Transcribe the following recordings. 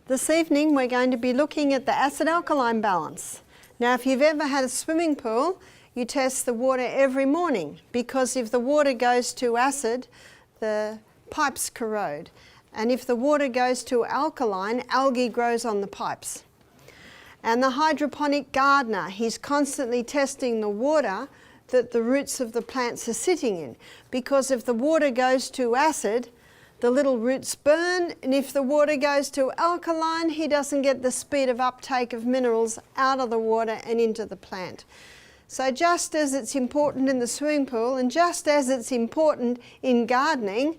This evening we're going to be looking at the acid-alkaline balance. Now if you've ever had a swimming pool, you test the water every morning, because if the water goes to acid, the pipes corrode. And if the water goes to alkaline, algae grows on the pipes. And the hydroponic gardener, he's constantly testing the water that the roots of the plants are sitting in, because if the water goes to acid, the little roots burn, and if the water goes to alkaline, he doesn't get the speed of uptake of minerals out of the water and into the plant. So just as it's important in the swimming pool, and just as it's important in gardening,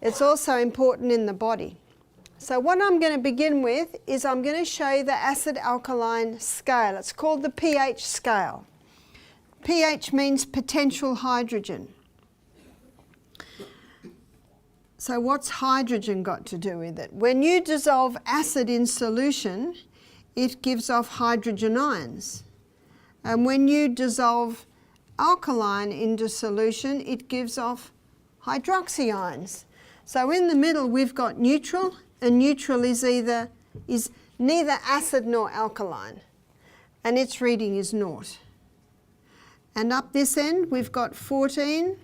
it's also important in the body. So what I'm going to begin with is I'm going to show you the acid-alkaline scale. It's called the pH scale. pH means potential hydrogen. So what's hydrogen got to do with it? When you dissolve acid in solution, it gives off hydrogen ions. And when you dissolve alkaline into solution, it gives off hydroxy ions. So in the middle we've got neutral, and neutral is neither acid nor alkaline, and its reading is 0. And up this end we've got 14,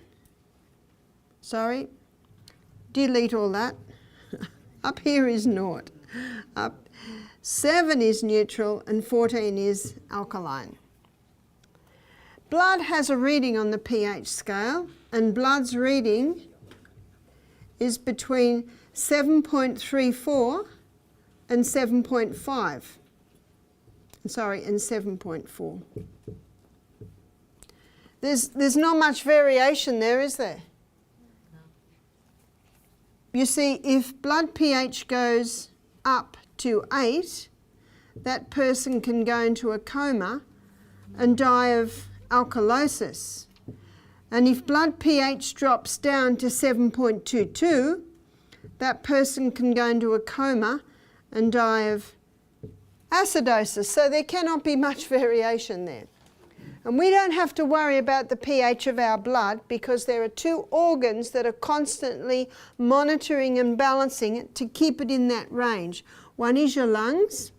delete all that. Up here is 0. Up 7 is neutral and 14 is alkaline. Blood has a reading on the pH scale, and blood's reading is between 7.34 and 7.5. And 7.4. There's not much variation there, is there? You see, if blood pH goes up to 8, that person can go into a coma and die of alkalosis. And if blood pH drops down to 7.22, that person can go into a coma and die of acidosis. So there cannot be much variation there. And we don't have to worry about the pH of our blood, because there are 2 organs that are constantly monitoring and balancing it to keep it in that range. One is your lungs.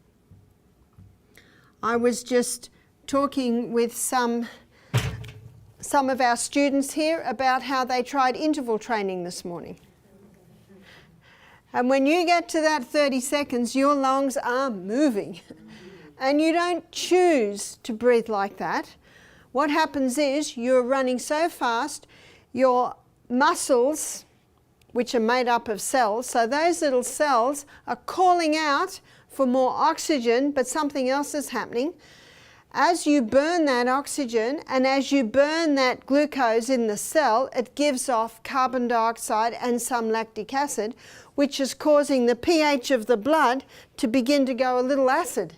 I was just talking with some of our students here about how they tried interval training this morning. And when you get to that 30 seconds, your lungs are moving. And you don't choose to breathe like that. What happens is you're running so fast, your muscles, which are made up of cells, so those little cells are calling out for more oxygen, but something else is happening. As you burn that oxygen and as you burn that glucose in the cell, it gives off carbon dioxide and some lactic acid, which is causing the pH of the blood to begin to go a little acid.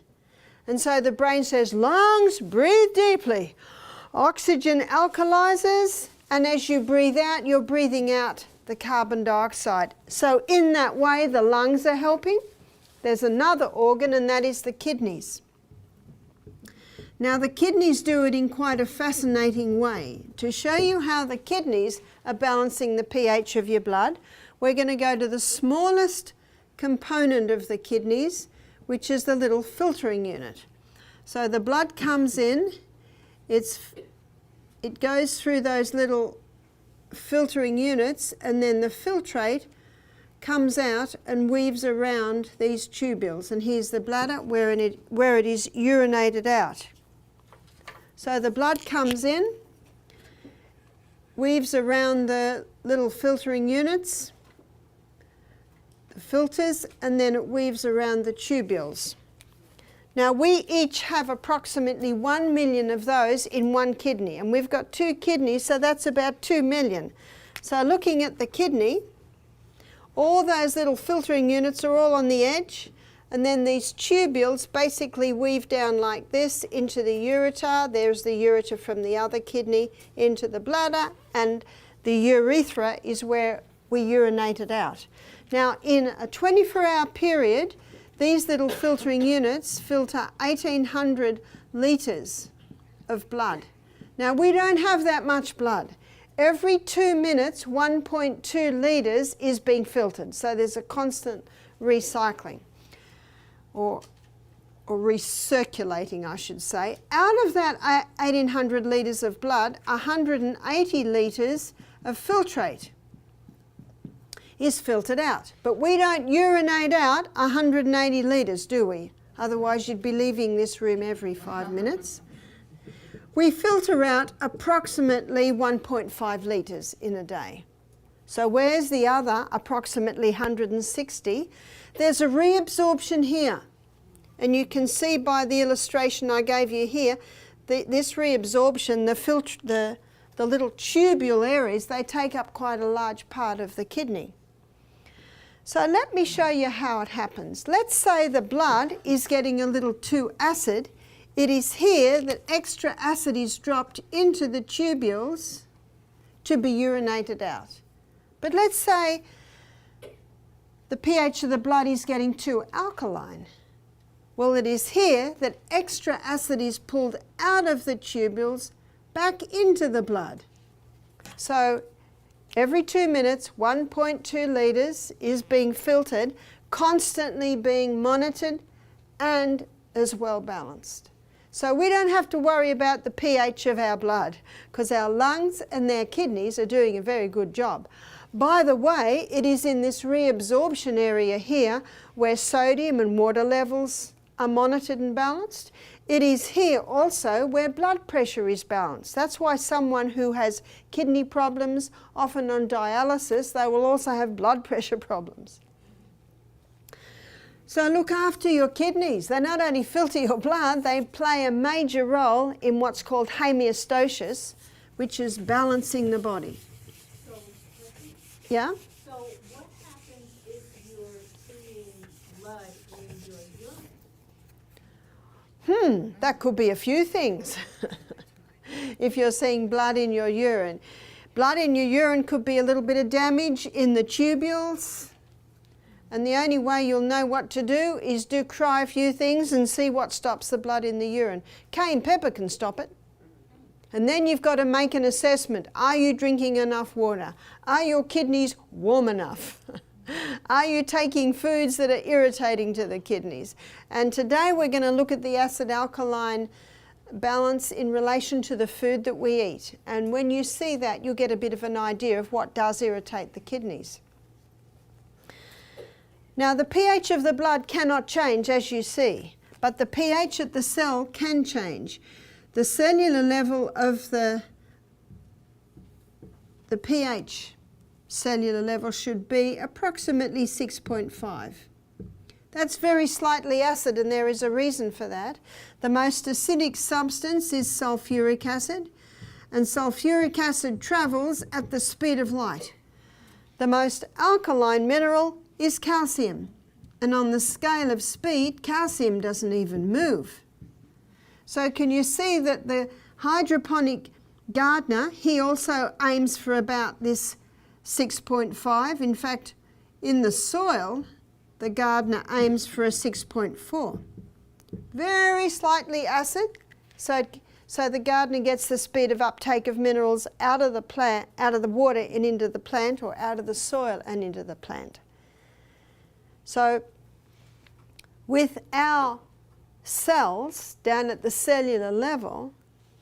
And so the brain says, lungs, breathe deeply. Oxygen alkalizes, and as you breathe out, you're breathing out the carbon dioxide. So in that way, the lungs are helping. There's another organ, and that is the kidneys. Now the kidneys do it in quite a fascinating way. To show you how the kidneys are balancing the pH of your blood, we're going to go to the smallest component of the kidneys, which is the little filtering unit. So the blood comes in, it goes through those little filtering units, and then the filtrate comes out and weaves around these tubules. And here's the bladder where it is urinated out. So the blood comes in, weaves around the little filtering units, the filters, and then it weaves around the tubules. Now we each have approximately 1 million of those in one kidney, and we've got 2 kidneys, so that's about 2 million. So looking at the kidney, all those little filtering units are all on the edge, and then these tubules basically weave down like this into the ureter. There's the ureter from the other kidney into the bladder, and the urethra is where we urinate it out. Now in a 24-hour period, these little filtering units filter 1,800 litres of blood. Now we don't have that much blood. Every 2 minutes, 1.2 litres is being filtered, so there's a constant recycling. or recirculating, I should say. Out of that 1800 litres of blood, 180 litres of filtrate is filtered out. But we don't urinate out 180 litres, do we? Otherwise you'd be leaving this room every 5 minutes. We filter out approximately 1.5 litres in a day. So where's the other approximately 160? There's a reabsorption here. And you can see by the illustration I gave you here, this reabsorption, the little tubule areas, they take up quite a large part of the kidney. So let me show you how it happens. Let's say the blood is getting a little too acid. It is here that extra acid is dropped into the tubules to be urinated out. But let's say the pH of the blood is getting too alkaline. Well, it is here that extra acid is pulled out of the tubules back into the blood. So every 2 minutes, 1.2 litres is being filtered, constantly being monitored and as well balanced. So we don't have to worry about the pH of our blood because our lungs and their kidneys are doing a very good job. By the way, it is in this reabsorption area here where sodium and water levels are monitored and balanced. It is here also where blood pressure is balanced. That's why someone who has kidney problems, often on dialysis, they will also have blood pressure problems. So look after your kidneys. They not only filter your blood, they play a major role in what's called homeostasis, which is balancing the body. So, yeah? So what happens if you're seeing blood in your urine? That could be a few things. If you're seeing blood in your urine. Blood in your urine could be a little bit of damage in the tubules. And the only way you'll know what to do is try a few things and see what stops the blood in the urine. Cayenne pepper can stop it. And then you've got to make an assessment. Are you drinking enough water? Are your kidneys warm enough? Are you taking foods that are irritating to the kidneys? And today we're going to look at the acid-alkaline balance in relation to the food that we eat. And when you see that, you'll get a bit of an idea of what does irritate the kidneys. Now, the pH of the blood cannot change, as you see, but the pH at the cell can change. The cellular level of the pH cellular level should be approximately 6.5. That's very slightly acid, and there is a reason for that. The most acidic substance is sulfuric acid, and sulfuric acid travels at the speed of light. The most alkaline mineral is calcium, and on the scale of speed, calcium doesn't even move. So can you see that the hydroponic gardener, he also aims for about this 6.5. In fact, in the soil, the gardener aims for a 6.4. Very slightly acid, so the gardener gets the speed of uptake of minerals out of the plant, out of the water and into the plant, or out of the soil and into the plant. So with our cells down at the cellular level,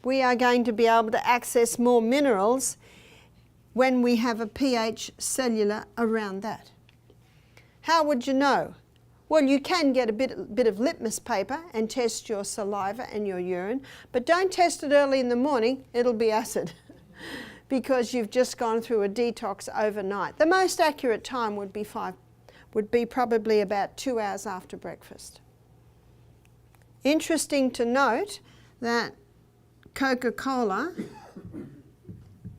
we are going to be able to access more minerals when we have a pH cellular around that. How would you know? Well, you can get a bit of litmus paper and test your saliva and your urine, but don't test it early in the morning, it'll be acid because you've just gone through a detox overnight. The most accurate time would be probably about 2 hours after breakfast. Interesting to note that Coca-Cola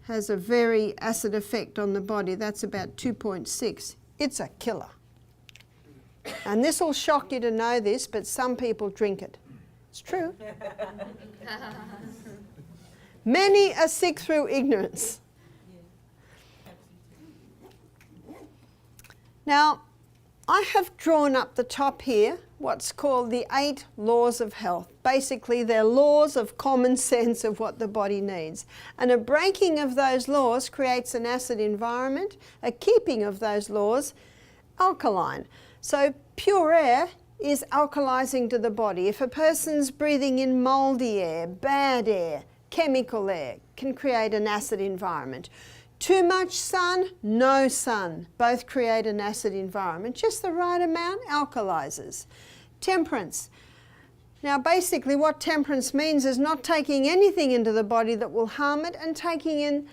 has a very acid effect on the body. That's about 2.6. It's a killer. And this will shock you to know this, but some people drink it. It's true. Many are sick through ignorance. Now, I have drawn up the top here what's called the 8 laws of health. Basically, they're laws of common sense of what the body needs. And a breaking of those laws creates an acid environment, a keeping of those laws alkaline. So pure air is alkalizing to the body. If a person's breathing in mouldy air, bad air, chemical air, can create an acid environment. Too much sun, no sun, both create an acid environment. Just the right amount alkalizes. Temperance. Now basically what temperance means is not taking anything into the body that will harm it and taking in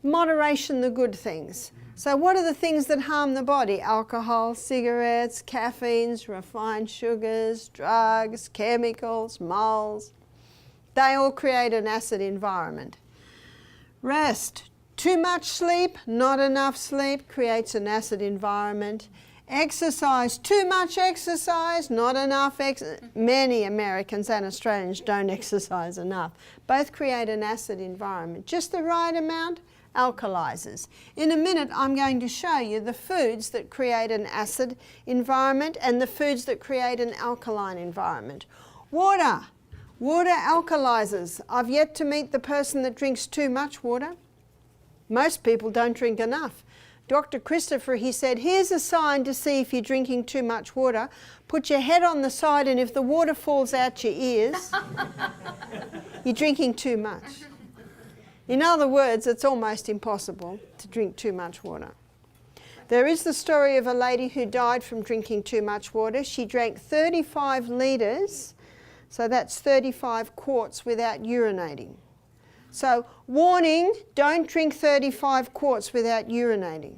moderation the good things. So what are the things that harm the body? Alcohol, cigarettes, caffeines, refined sugars, drugs, chemicals, moles. They all create an acid environment. Rest. Too much sleep, not enough sleep creates an acid environment. Exercise. Too much exercise, not enough exercise. Many Americans and Australians don't exercise enough. Both create an acid environment. Just the right amount alkalizes. In a minute I'm going to show you the foods that create an acid environment and the foods that create an alkaline environment. Water. Water alkalizes. I've yet to meet the person that drinks too much water. Most people don't drink enough. Dr. Christopher, he said, here's a sign to see if you're drinking too much water. Put your head on the side and if the water falls out your ears, you're drinking too much. In other words, it's almost impossible to drink too much water. There is the story of a lady who died from drinking too much water. She drank 35 litres, so that's 35 quarts without urinating. So, warning, don't drink 35 quarts without urinating.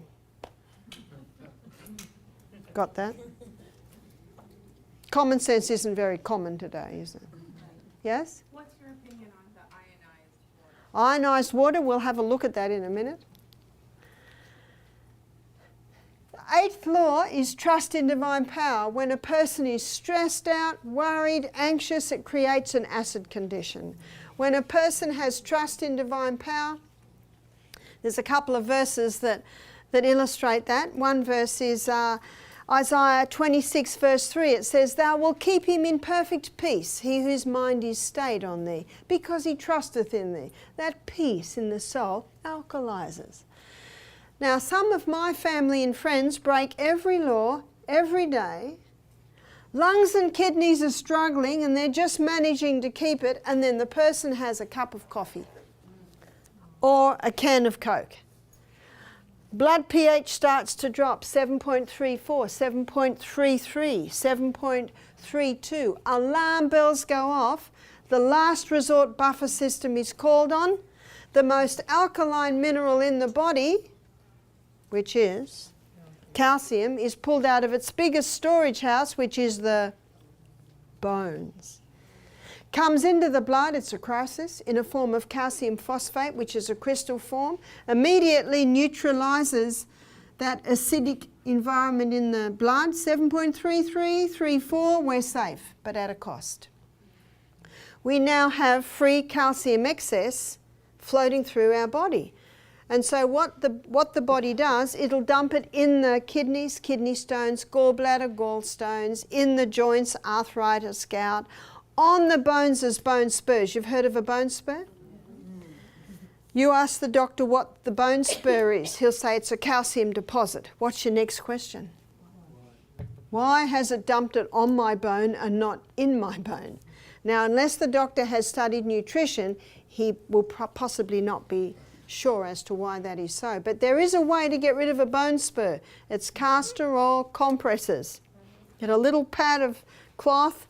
Got that? Common sense isn't very common today, is it? Yes? What's your opinion on the ionized water? Ionized water, we'll have a look at that in a minute. The 8th law is trust in divine power. When a person is stressed out, worried, anxious, it creates an acid condition. When a person has trust in divine power, there's a couple of verses that illustrate that. One verse is Isaiah 26 verse 3. It says, "Thou wilt keep him in perfect peace, he whose mind is stayed on thee, because he trusteth in thee." That peace in the soul alkalizes. Now, some of my family and friends break every law every day. Lungs and kidneys are struggling and they're just managing to keep it, and then the person has a cup of coffee or a can of Coke. Blood pH starts to drop, 7.34, 7.33, 7.32. Alarm bells go off. The last resort buffer system is called on. The most alkaline mineral in the body, which is calcium, is pulled out of its biggest storage house, which is the bones. Comes into the blood, it's a crisis, in a form of calcium phosphate, which is a crystal form, immediately neutralizes that acidic environment in the blood. 7.33, 34, we're safe, but at a cost. We now have free calcium excess floating through our body. And so what the body does, it'll dump it in the kidneys, kidney stones, gallbladder, gallstones, in the joints, arthritis, gout, on the bones as bone spurs. You've heard of a bone spur? You ask the doctor what the bone spur is. He'll say it's a calcium deposit. What's your next question? Why has it dumped it on my bone and not in my bone? Now, unless the doctor has studied nutrition, he will possibly not be sure as to why that is so. But there is a way to get rid of a bone spur. It's castor oil compresses. Get a little pad of cloth,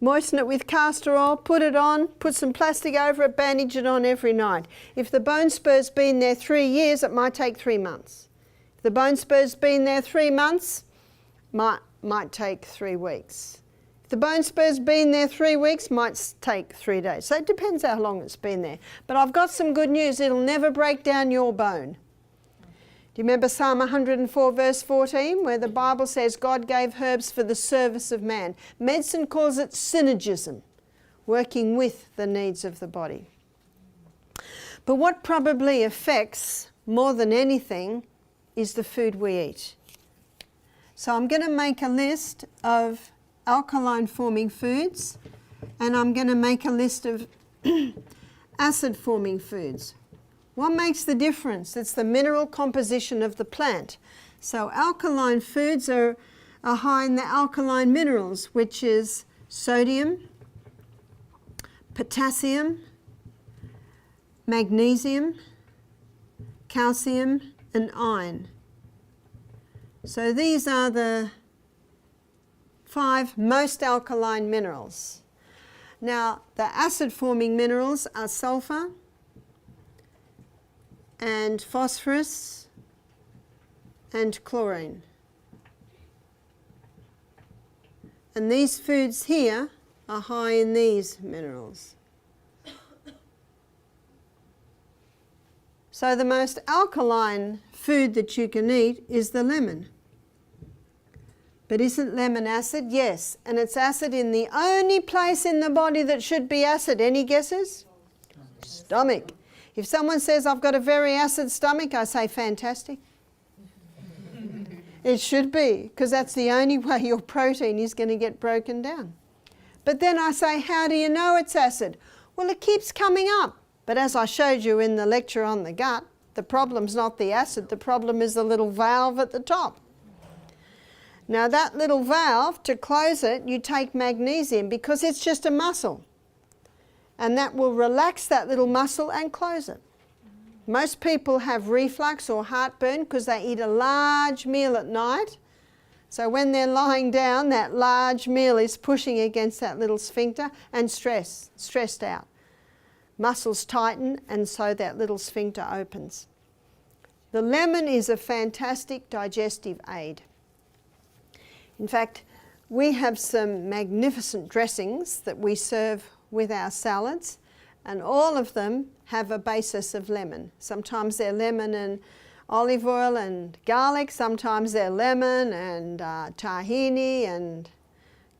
moisten it with castor oil, put it on, put some plastic over it, bandage it on every night. If the bone spur's been there 3 years, it might take 3 months. If the bone spur's been there 3 months, might take 3 weeks. If the bone spur's been there 3 weeks, might take 3 days. So it depends how long it's been there. But I've got some good news. It'll never break down your bone. Do you remember Psalm 104 verse 14, where the Bible says God gave herbs for the service of man? Medicine calls it synergism, working with the needs of the body. But what probably affects more than anything is the food we eat. So I'm going to make a list of alkaline forming foods, and I'm going to make a list of acid forming foods. What makes the difference? It's the mineral composition of the plant. So alkaline foods are are high in the alkaline minerals, which is sodium, potassium, magnesium, calcium and iron. So these are the 5 most alkaline minerals. Now the acid-forming minerals are sulfur and phosphorus and chlorine. And these foods here are high in these minerals. So the most alkaline food that you can eat is the lemon. But isn't lemon acid? Yes, and it's acid in the only place in the body that should be acid. Any guesses? Stomach. If someone says, I've got a very acid stomach, I say, fantastic. It should be, because that's the only way your protein is going to get broken down. But then I say, how do you know it's acid? Well, it keeps coming up. But as I showed you in the lecture on the gut, the problem's not the acid, the problem is the little valve at the top. Now that little valve, to close it, you take magnesium because it's just a muscle. And that will relax that little muscle and close it. Most people have reflux or heartburn because they eat a large meal at night. So when they're lying down, that large meal is pushing against that little sphincter and stressed out. Muscles tighten and so that little sphincter opens. The lemon is a fantastic digestive aid. In fact, we have some magnificent dressings that we serve with our salads, and all of them have a basis of lemon. Sometimes they're lemon and olive oil and garlic, sometimes they're lemon and tahini and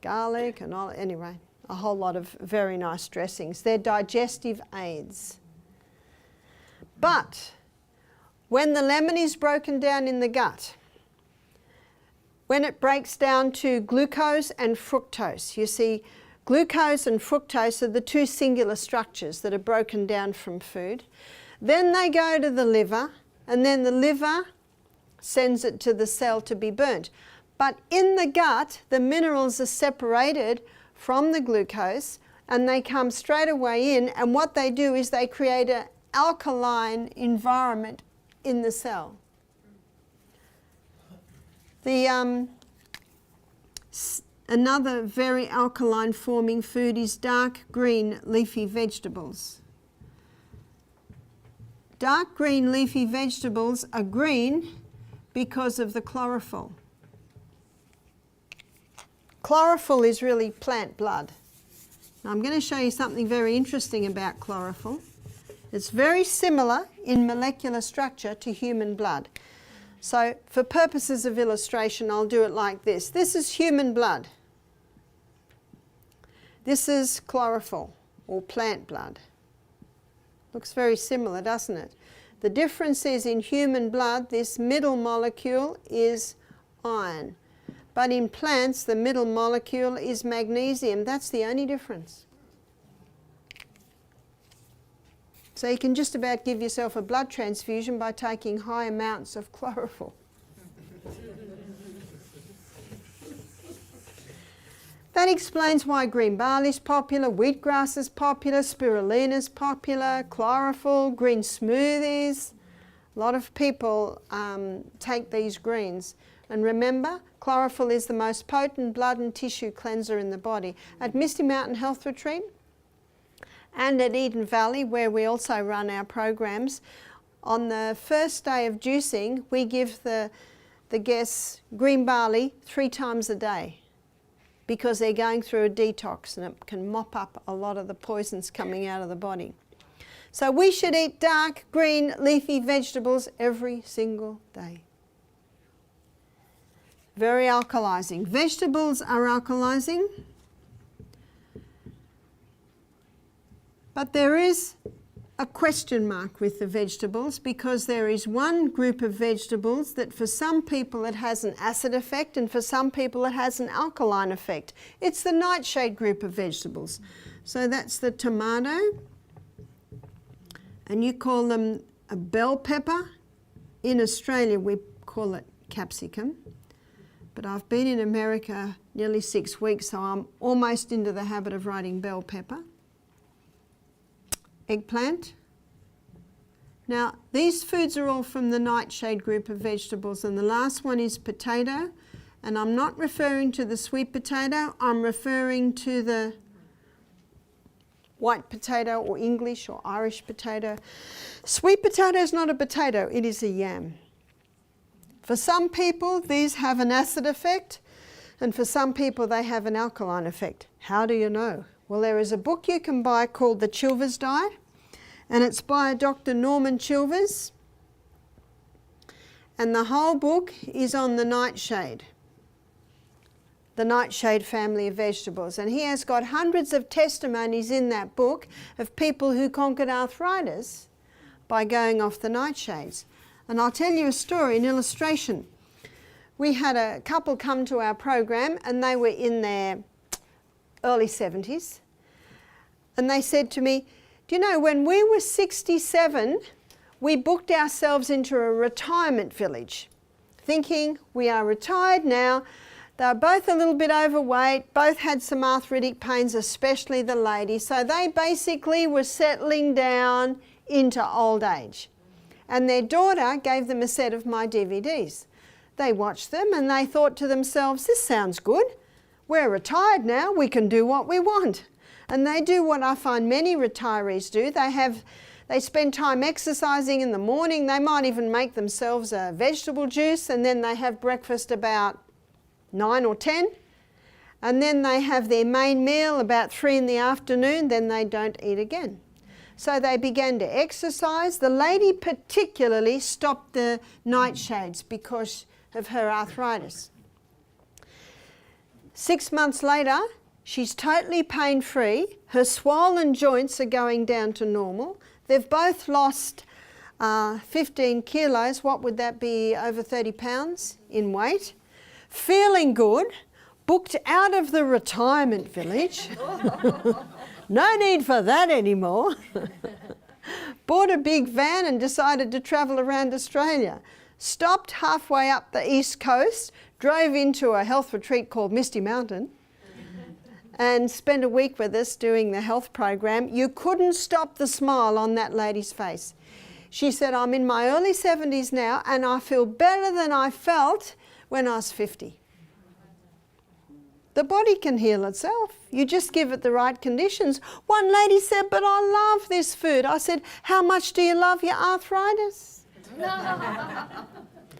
garlic and all, anyway, a whole lot of very nice dressings. They're digestive aids. But when the lemon is broken down in the gut, when it breaks down to glucose and fructose, you see, glucose and fructose are the 2 singular structures that are broken down from food. Then they go to the liver, and then the liver sends it to the cell to be burnt. But in the gut, the minerals are separated from the glucose, and they come straight away in, and what they do is they create an alkaline environment in the cell. Another very alkaline forming food is dark green leafy vegetables. Dark green leafy vegetables are green because of the chlorophyll. Chlorophyll is really plant blood. Now I'm going to show you something very interesting about chlorophyll. It's very similar in molecular structure to human blood. So for purposes of illustration, I'll do it like this. This is human blood. This is chlorophyll, or plant blood. Looks very similar, doesn't it? The difference is in human blood, this middle molecule is iron. But in plants, the middle molecule is magnesium. That's the only difference. So you can just about give yourself a blood transfusion by taking high amounts of chlorophyll. That explains why green barley is popular, wheatgrass is popular, spirulina is popular, chlorophyll, green smoothies. A lot of people take these greens. And remember, chlorophyll is the most potent blood and tissue cleanser in the body. At Misty Mountain Health Retreat, and at Eden Valley, where we also run our programs, on the first day of juicing, we give the guests green barley 3 times a day because they're going through a detox and it can mop up a lot of the poisons coming out of the body. So we should eat dark green leafy vegetables every single day. Very alkalizing. Vegetables are alkalizing. But there is a question mark with the vegetables because there is one group of vegetables that for some people it has an acid effect and for some people it has an alkaline effect. It's the nightshade group of vegetables. So that's the tomato, and you call them a bell pepper. In Australia we call it capsicum. but I've been in America nearly 6 weeks, so I'm almost into the habit of writing bell pepper. Eggplant. Now, these foods are all from the nightshade group of vegetables, and the last one is potato, and I'm not referring to the sweet potato, I'm referring to the white potato or English or Irish potato. Sweet potato is not a potato, it is a yam. For some people, these have an acid effect, and for some people, they have an alkaline effect. How do you know? Well, there is a book you can buy called The Chilvers Diet, and it's by Dr. Norman Chilvers, and the whole book is on the nightshade family of vegetables, and he has got hundreds of testimonies in that book of people who conquered arthritis by going off the nightshades. And I'll tell you a story, an illustration. We had a couple come to our program, and they were in their early 70s, and they said to me, do you know, when we were 67, we booked ourselves into a retirement village, thinking we are retired now. They were both a little bit overweight, both had some arthritic pains, especially the lady, so they basically were settling down into old age. And their daughter gave them a set of my DVDs. They watched them and they thought to themselves, this sounds good. We're retired now, we can do what we want. And they do what I find many retirees do. They spend time exercising in the morning. They might even make themselves a vegetable juice, and then they have breakfast about 9 or 10. And then they have their main meal about 3 in the afternoon, then they don't eat again. So they began to exercise. The lady particularly stopped the nightshades because of her arthritis. 6 months later, she's totally pain-free. Her swollen joints are going down to normal. They've both lost 15 kilos. What would that be? Over 30 pounds in weight. Feeling good. Booked out of the retirement village. No need for that anymore. Bought a big van and decided to travel around Australia. Stopped halfway up the east coast, drove into a health retreat called Misty Mountain, and spent a week with us doing the health program. You couldn't stop the smile on that lady's face. She said, I'm in my early 70s now and I feel better than I felt when I was 50. The body can heal itself. You just give it the right conditions. One lady said, but I love this food. I said, how much do you love your arthritis? And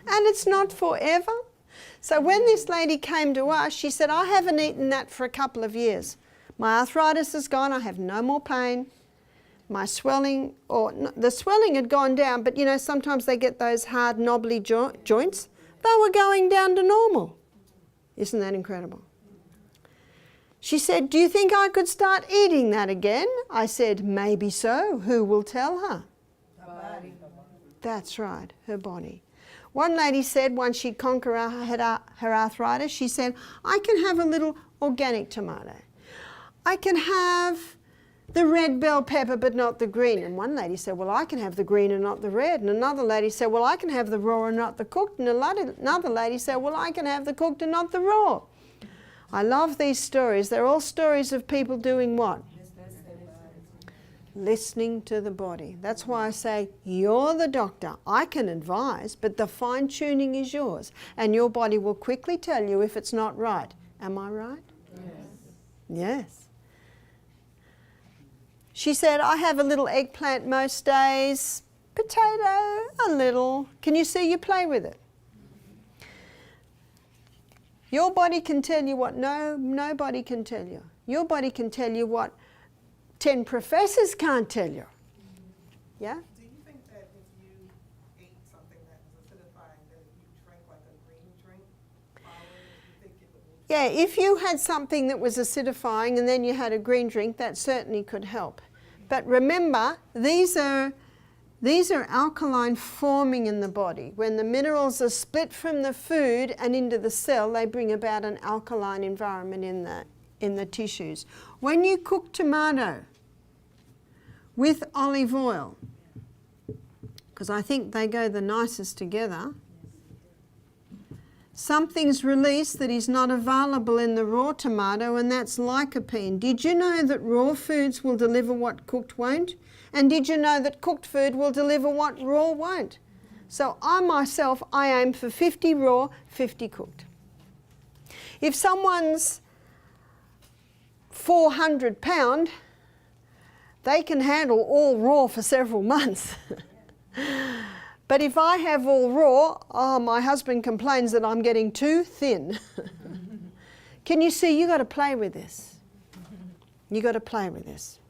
it's not forever. So when this lady came to us, she said, I haven't eaten that for a couple of years. My arthritis is gone, I have no more pain. My swelling, the swelling had gone down, but you know, sometimes they get those hard, knobbly joints. They were going down to normal. Isn't that incredible? She said, do you think I could start eating that again? I said, maybe so. Who will tell her? Her body. That's right, her body. One lady said once she'd conquered her arthritis, she said, I can have a little organic tomato. I can have the red bell pepper but not the green. And one lady said, well, I can have the green and not the red. And another lady said, well, I can have the raw and not the cooked. And another lady said, well, I can have the cooked and not the raw. I love these stories. They're all stories of people doing what? Listening to the body. That's why I say, you're the doctor. I can advise, but the fine-tuning is yours. And your body will quickly tell you if it's not right. Am I right? Yes. Yes. She said, I have a little eggplant most days, potato, a little. Can you see you play with it? Your body can tell you what nobody can tell you. Your body can tell you what 10 professors can't tell you. Yeah? Do you think that if you ate something that was acidifying, that if you drank like a green drink, you think it would? Yeah, if you had something that was acidifying and then you had a green drink, that certainly could help. But remember, these are alkaline forming in the body. When the minerals are split from the food and into the cell, they bring about an alkaline environment in the tissues. When you cook tomato with olive oil, because I think they go the nicest together, something's released that is not available in the raw tomato, and that's lycopene. Did you know that raw foods will deliver what cooked won't? And did you know that cooked food will deliver what raw won't? So I myself, I aim for 50 raw, 50 cooked. If someone's 400 pound, they can handle all raw for several months. But if I have all raw, oh, my husband complains that I'm getting too thin. Can you see, you got to play with this. You got to play with this.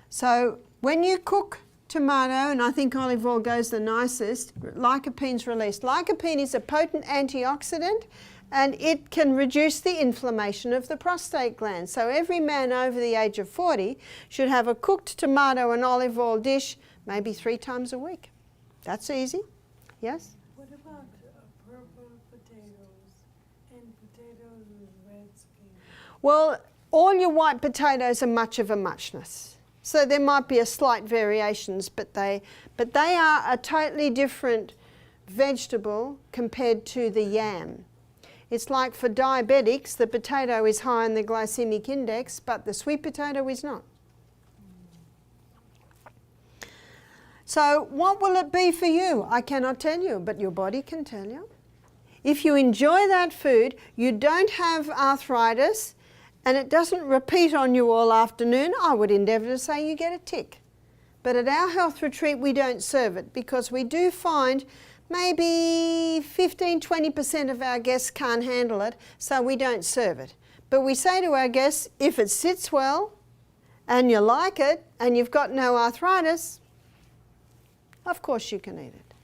So when you cook tomato, and I think olive oil goes the nicest, lycopene's released. Lycopene is a potent antioxidant, and it can reduce the inflammation of the prostate gland. So every man over the age of 40 should have a cooked tomato and olive oil dish maybe 3 times a week. That's easy. Yes? What about purple potatoes and potatoes with red skin? Well, all your white potatoes are much of a muchness. So there might be a slight variations, but they are a totally different vegetable compared to the yam. It's like for diabetics, the potato is high in the glycemic index, but the sweet potato is not. So what will it be for you? I cannot tell you, but your body can tell you. If you enjoy that food, you don't have arthritis, and it doesn't repeat on you all afternoon, I would endeavour to say you get a tick. But at our health retreat, we don't serve it because we do find maybe 15–20% of our guests can't handle it, so we don't serve it. But we say to our guests, if it sits well and you like it and you've got no arthritis, of course you can eat it.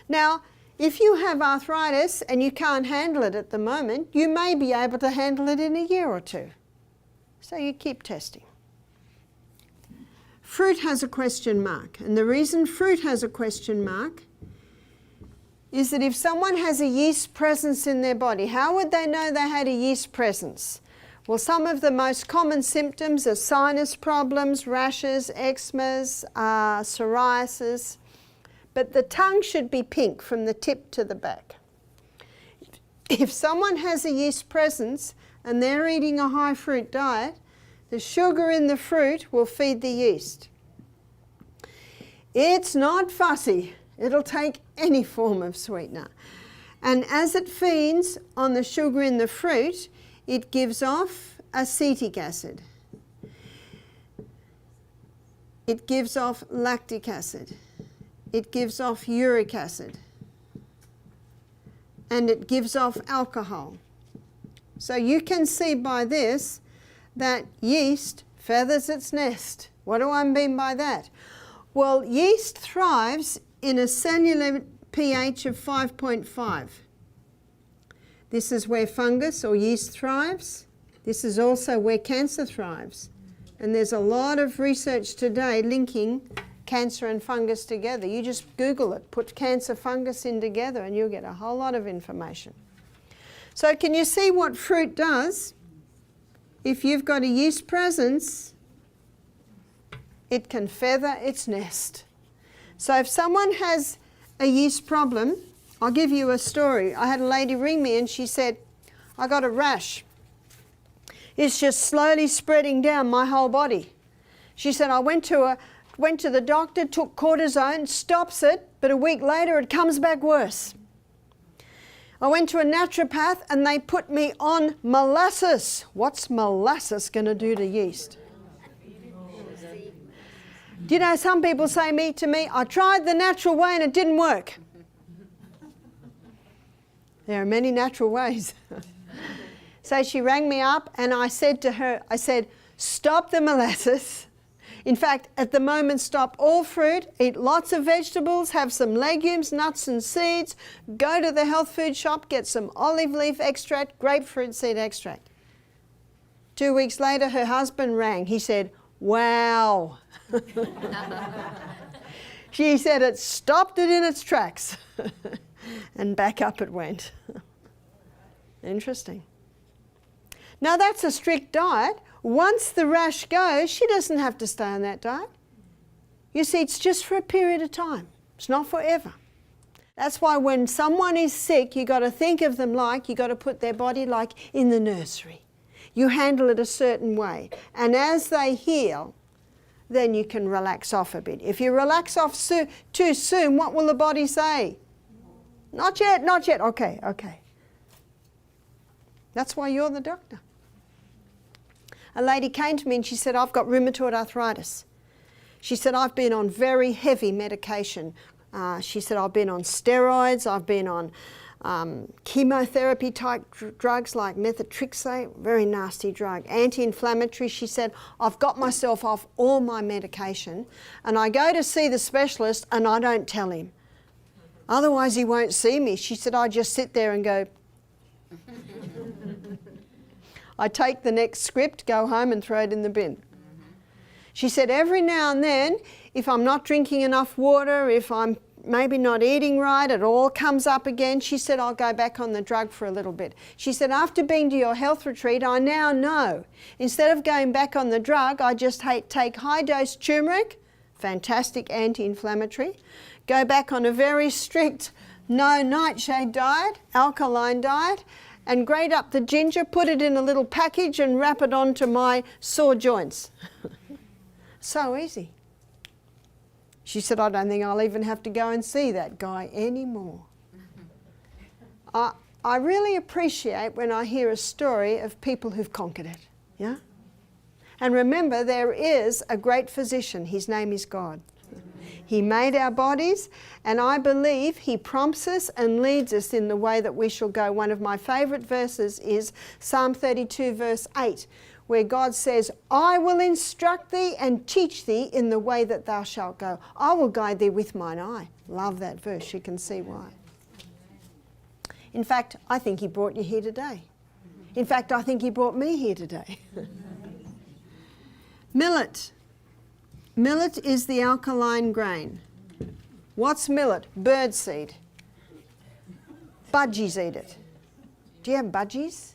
Now, if you have arthritis and you can't handle it at the moment, you may be able to handle it in a year or 2. So you keep testing. Fruit has a question mark, and the reason fruit has a question mark is that if someone has a yeast presence in their body, how would they know they had a yeast presence? Well, some of the most common symptoms are sinus problems, rashes, eczemas, psoriasis, but the tongue should be pink from the tip to the back. If someone has a yeast presence and they're eating a high fruit diet, the sugar in the fruit will feed the yeast. It's not fussy. It'll take any form of sweetener. And as it feeds on the sugar in the fruit, it gives off acetic acid. It gives off lactic acid. It gives off uric acid. And it gives off alcohol. So you can see by this that yeast feathers its nest. What do I mean by that? Well, yeast thrives in a cellular pH of 5.5. This is where fungus or yeast thrives. This is also where cancer thrives. And there's a lot of research today linking cancer and fungus together. You just Google it, put cancer fungus in together, and you'll get a whole lot of information. So can you see what fruit does? If you've got a yeast presence, it can feather its nest. So if someone has a yeast problem, I'll give you a story. I had a lady ring me and she said, I got a rash. It's just slowly spreading down my whole body. She said, I went to the doctor, took cortisone, stops it, but a week later it comes back worse. I went to a naturopath and they put me on molasses. What's molasses going to do to yeast? Do you know, some people say to me, I tried the natural way and it didn't work. There are many natural ways. So she rang me up and I said to her, stop the molasses. In fact, at the moment, stop all fruit, eat lots of vegetables, have some legumes, nuts and seeds, go to the health food shop, get some olive leaf extract, grapefruit seed extract. 2 weeks later, her husband rang. He said, wow. She said it stopped it in its tracks. And back up it went. Interesting. Now that's a strict diet. Once the rash goes, she doesn't have to stay on that diet. You see, it's just for a period of time. It's not forever. That's why when someone is sick, you got to think of them like, you got to put their body like in the nursery. You handle it a certain way. And as they heal, then you can relax off a bit. If you relax off too soon, what will the body say? Not yet, not yet. Okay, okay. That's why you're the doctor. A lady came to me and she said, I've got rheumatoid arthritis. She said, I've been on very heavy medication. She said, I've been on steroids, I've been on chemotherapy type drugs like methotrexate, very nasty drug, anti-inflammatory. She said, I've got myself off all my medication and I go to see the specialist and I don't tell him. Otherwise he won't see me. She said, I just sit there and go. I take the next script, go home and throw it in the bin. She said, every now and then, if I'm not drinking enough water, if I'm maybe not eating right, it all comes up again. She said, I'll go back on the drug for a little bit. She said, after being to your health retreat, I now know, instead of going back on the drug, I just take high-dose turmeric, fantastic anti-inflammatory, go back on a very strict no nightshade diet, alkaline diet, and grate up the ginger, put it in a little package and wrap it onto my sore joints. So easy. She said, I don't think I'll even have to go and see that guy anymore. I really appreciate when I hear a story of people who've conquered it. Yeah? And remember, there is a great physician. His name is God. He made our bodies, and I believe He prompts us and leads us in the way that we shall go. One of my favourite verses is Psalm 32, verse 8, where God says, I will instruct thee and teach thee in the way that thou shalt go. I will guide thee with mine eye. Love that verse. You can see why. In fact, I think He brought you here today. In fact, I think He brought me here today. Millet. Millet is the alkaline grain. What's millet? Birdseed. Budgies eat it. Do you have budgies?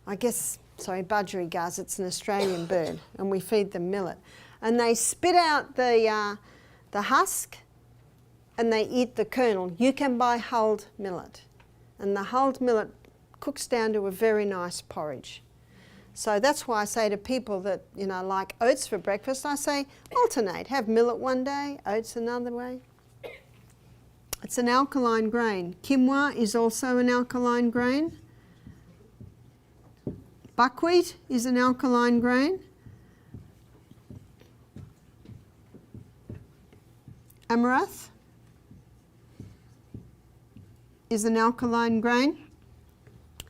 I guess, sorry, budgerigars, it's an Australian bird, and we feed them millet. And they spit out the husk and they eat the kernel. You can buy hulled millet. And the hulled millet cooks down to a very nice porridge. So that's why I say to people that, you know, like oats for breakfast, I say alternate. Have millet one day, oats another way. It's an alkaline grain. Quinoa is also an alkaline grain. Buckwheat is an alkaline grain. Amaranth is an alkaline grain.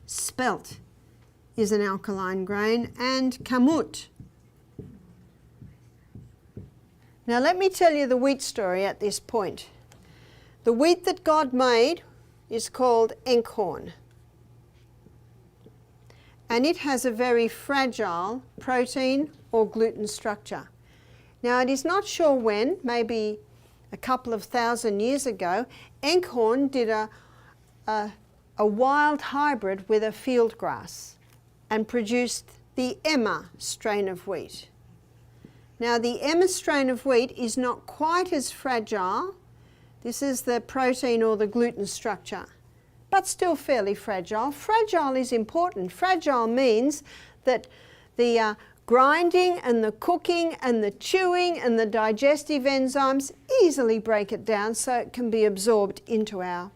Spelt is an alkaline grain, and kamut. Now let me tell you the wheat story at this point. The wheat that God made is called Enkhorn, and it has a very fragile protein or gluten structure. Now it is not sure when, maybe a couple of thousand years ago, Enkhorn did a wild hybrid with a field grass and produced the Emma strain of wheat. Now the Emma strain of wheat is not quite as fragile. This is the protein or the gluten structure, but still fairly fragile. Fragile is important. Fragile means that the grinding and the cooking and the chewing and the digestive enzymes easily break it down so it can be absorbed into our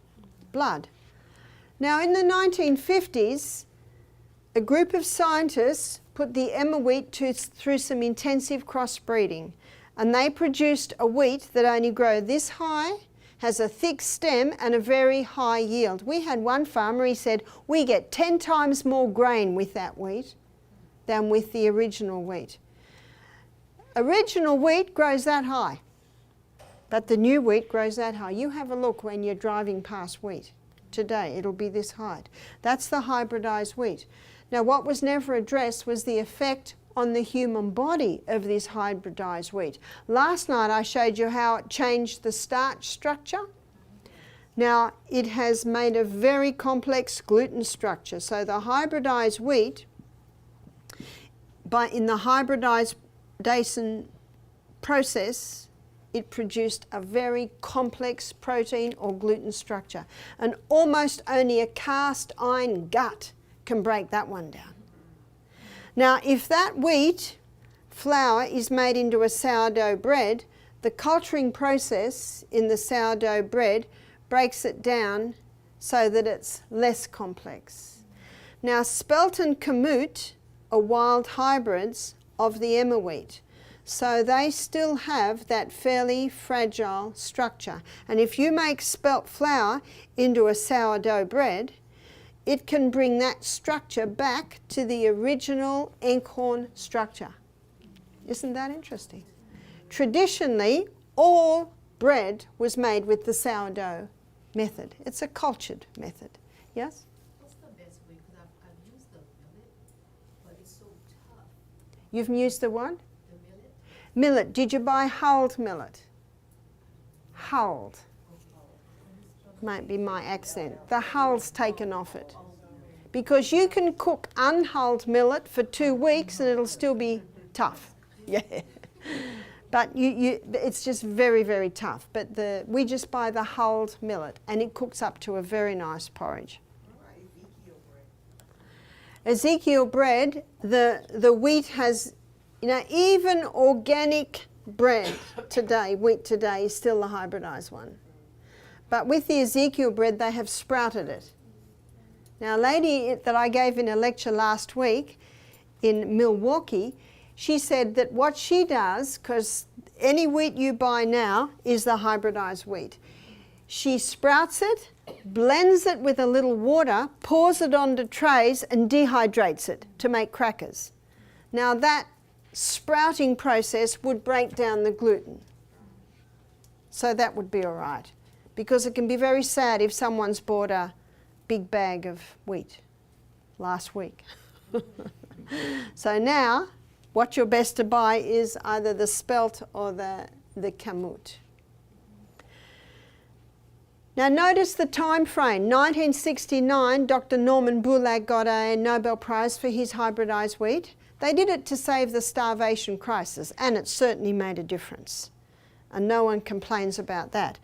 blood. Now in the 1950s, a group of scientists put the Emma wheat through some intensive crossbreeding, and they produced a wheat that only grows this high, has a thick stem and a very high yield. We had one farmer, he said, we get 10 times more grain with that wheat than with the original wheat. Original wheat grows that high, but the new wheat grows that high. You have a look when you're driving past wheat today, it'll be this height. That's the hybridized wheat. Now what was never addressed was the effect on the human body of this hybridized wheat. Last night I showed you how it changed the starch structure. Now it has made a very complex gluten structure. So the hybridized wheat, in the hybridization process, it produced a very complex protein or gluten structure. And almost only a cast iron gut can break that one down. Now, if that wheat flour is made into a sourdough bread, the culturing process in the sourdough bread breaks it down so that it's less complex. Now, spelt and kamut are wild hybrids of the emmer wheat, so they still have that fairly fragile structure. And if you make spelt flour into a sourdough bread, it can bring that structure back to the original Enkhorn structure. Isn't that interesting? Traditionally, all bread was made with the sourdough method. It's a cultured method. Yes? What's the best way? Because I've used the millet, but it's so tough. You've used the what? The millet? Millet. Did you buy hulled millet? Hulled. Might be my accent. The hull's taken off it. Because you can cook unhulled millet for 2 weeks and it'll still be tough. Yeah. But it's just very, very tough. But we just buy the hulled millet and it cooks up to a very nice porridge. Ezekiel bread, the wheat has, you know, even organic bread today, wheat today, is still the hybridized one. But with the Ezekiel bread, they have sprouted it. Now, a lady that I gave in a lecture last week in Milwaukee, she said that what she does, because any wheat you buy now is the hybridized wheat, she sprouts it, blends it with a little water, pours it onto trays and dehydrates it to make crackers. Now that sprouting process would break down the gluten. So that would be all right. Because it can be very sad if someone's bought a big bag of wheat last week. So now, what you're best to buy is either the spelt or the kamut. Now notice the time frame. 1969, Dr. Norman Bulag got a Nobel Prize for his hybridized wheat. They did it to save the starvation crisis, and it certainly made a difference. And no one complains about that.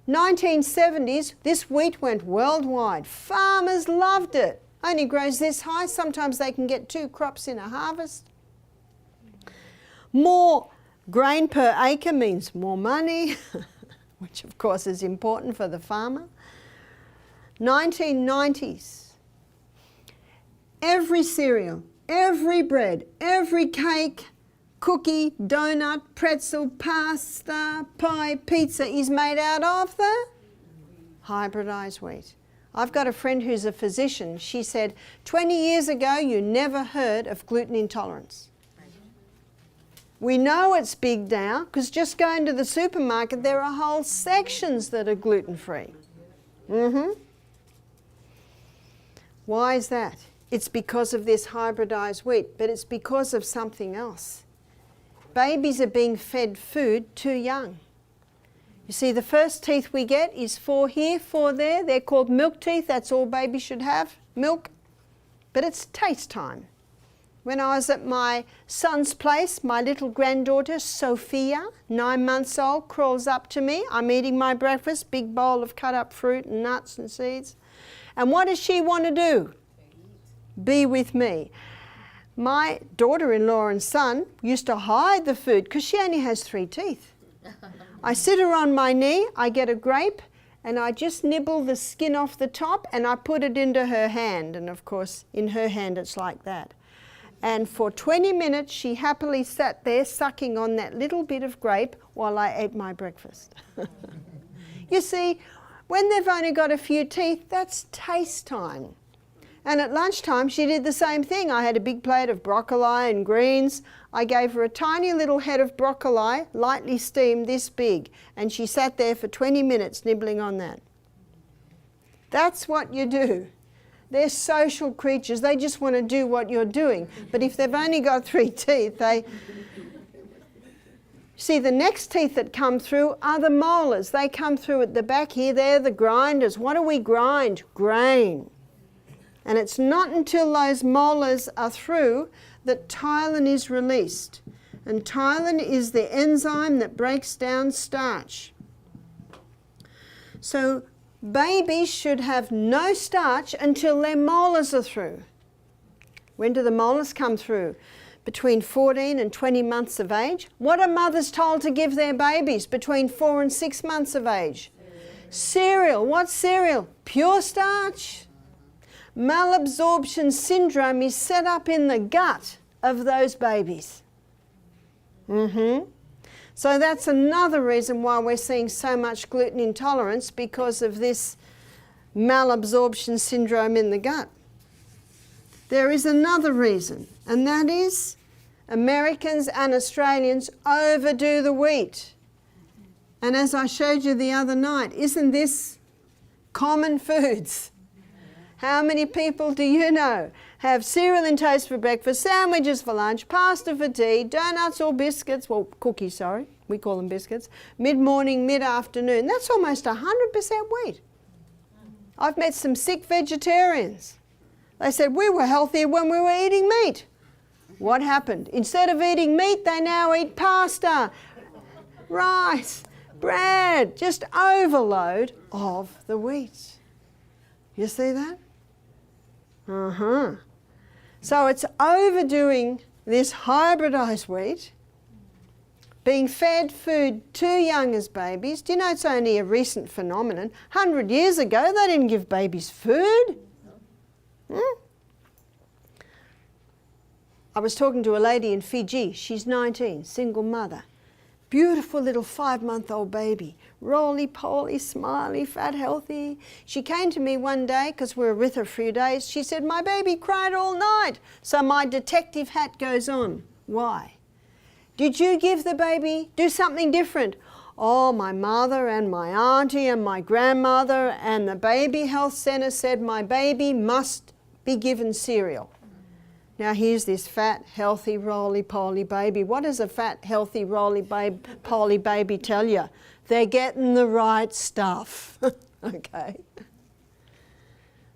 1970s, this wheat went worldwide. Farmers loved it. Only grows this high. Sometimes they can get 2 crops in a harvest. More grain per acre means more money, which of course is important for the farmer. 1990s, every cereal, every bread, every cake, cookie, donut, pretzel, pasta, pie, pizza is made out of the hybridized wheat. I've got a friend who's a physician. She said, 20 years ago you never heard of gluten intolerance. We know it's big now because just going to the supermarket there are whole sections that are gluten-free. Why is that? It's because of this hybridized wheat, but it's because of something else. Babies are being fed food too young. You see, the first teeth we get is 4 here, 4 there. They're called milk teeth. That's all babies should have, milk. But it's taste time. When I was at my son's place, my little granddaughter, Sophia, 9 months old, crawls up to me. I'm eating my breakfast, big bowl of cut up fruit and nuts and seeds. And what does she want to do? Be with me. My daughter-in-law and son used to hide the food because she only has 3 teeth. I sit her on my knee, I get a grape, and I just nibble the skin off the top and I put it into her hand. And of course, in her hand it's like that. And for 20 minutes, she happily sat there sucking on that little bit of grape while I ate my breakfast. You see, when they've only got a few teeth, that's taste time. And at lunchtime, she did the same thing. I had a big plate of broccoli and greens. I gave her a tiny little head of broccoli, lightly steamed this big, and she sat there for 20 minutes nibbling on that. That's what you do. They're social creatures. They just want to do what you're doing. But if they've only got 3 teeth, they... See, the next teeth that come through are the molars. They come through at the back here. They're the grinders. What do we grind? Grain. And it's not until those molars are through that ptyalin is released. And ptyalin is the enzyme that breaks down starch. So babies should have no starch until their molars are through. When do the molars come through? Between 14 and 20 months of age. What are mothers told to give their babies between 4 and 6 months of age? Cereal. What cereal? Pure starch. Malabsorption syndrome is set up in the gut of those babies. So that's another reason why we're seeing so much gluten intolerance, because of this malabsorption syndrome in the gut. There is another reason, and that is Americans and Australians overdo the wheat. And as I showed you the other night, isn't this common foods? How many people do you know have cereal and toast for breakfast, sandwiches for lunch, pasta for tea, donuts or biscuits, well, cookies, sorry, we call them biscuits, mid-morning, mid-afternoon? That's almost 100% wheat. I've met some sick vegetarians. They said, we were healthier when we were eating meat. What happened? Instead of eating meat, they now eat pasta, rice, bread, just overload of the wheat. You see that? So it's overdoing this hybridized wheat, being fed food too young as babies. Do you know it's only a recent phenomenon? 100 years ago, they didn't give babies food. I was talking to a lady in Fiji. She's 19, single mother. Beautiful little 5-month-old baby. Roly-poly, smiley, fat, healthy. She came to me one day because we were with her a few days. She said, my baby cried all night. So my detective hat goes on. Why? Did you give the baby, do something different? Oh, my mother and my auntie and my grandmother and the baby health centre said my baby must be given cereal. Now here's this fat, healthy, roly-poly baby. What does a fat, healthy, roly-poly baby tell you? They're getting the right stuff. Okay.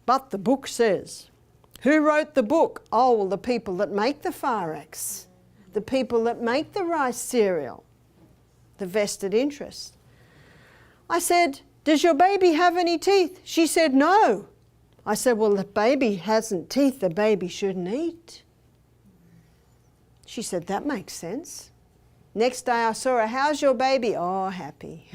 But the book says, who wrote the book? Oh, well, the people that make the Farex, the people that make the rice cereal, the vested interest. I said, does your baby have any teeth? She said, no. I said, well, the baby hasn't teeth, the baby shouldn't eat. She said, that makes sense. Next day I saw her, how's your baby? Oh, happy.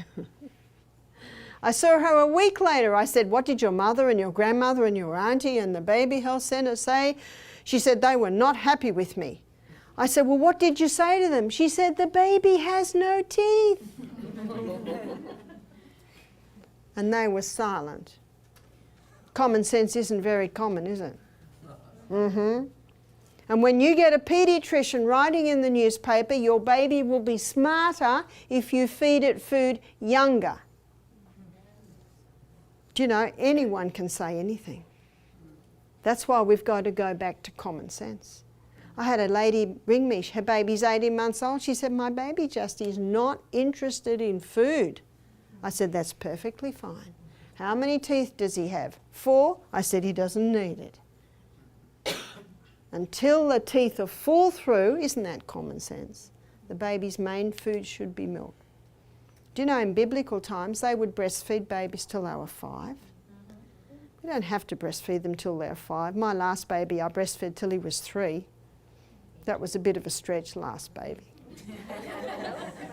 I saw her a week later. I said, what did your mother and your grandmother and your auntie and the baby health centre say? She said, they were not happy with me. I said, well, what did you say to them? She said, the baby has no teeth. And they were silent. Common sense isn't very common, is it? And when you get a paediatrician writing in the newspaper, your baby will be smarter if you feed it food younger. Do you know, anyone can say anything. That's why we've got to go back to common sense. I had a lady ring me, her baby's 18 months old. She said, my baby just is not interested in food. I said, that's perfectly fine. How many teeth does he have? 4? I said, he doesn't need it. Until the teeth are full through, isn't that common sense? The baby's main food should be milk. Do you know in biblical times they would breastfeed babies till they were 5? We don't have to breastfeed them till they're 5. My last baby I breastfed till he was 3. That was a bit of a stretch, last baby.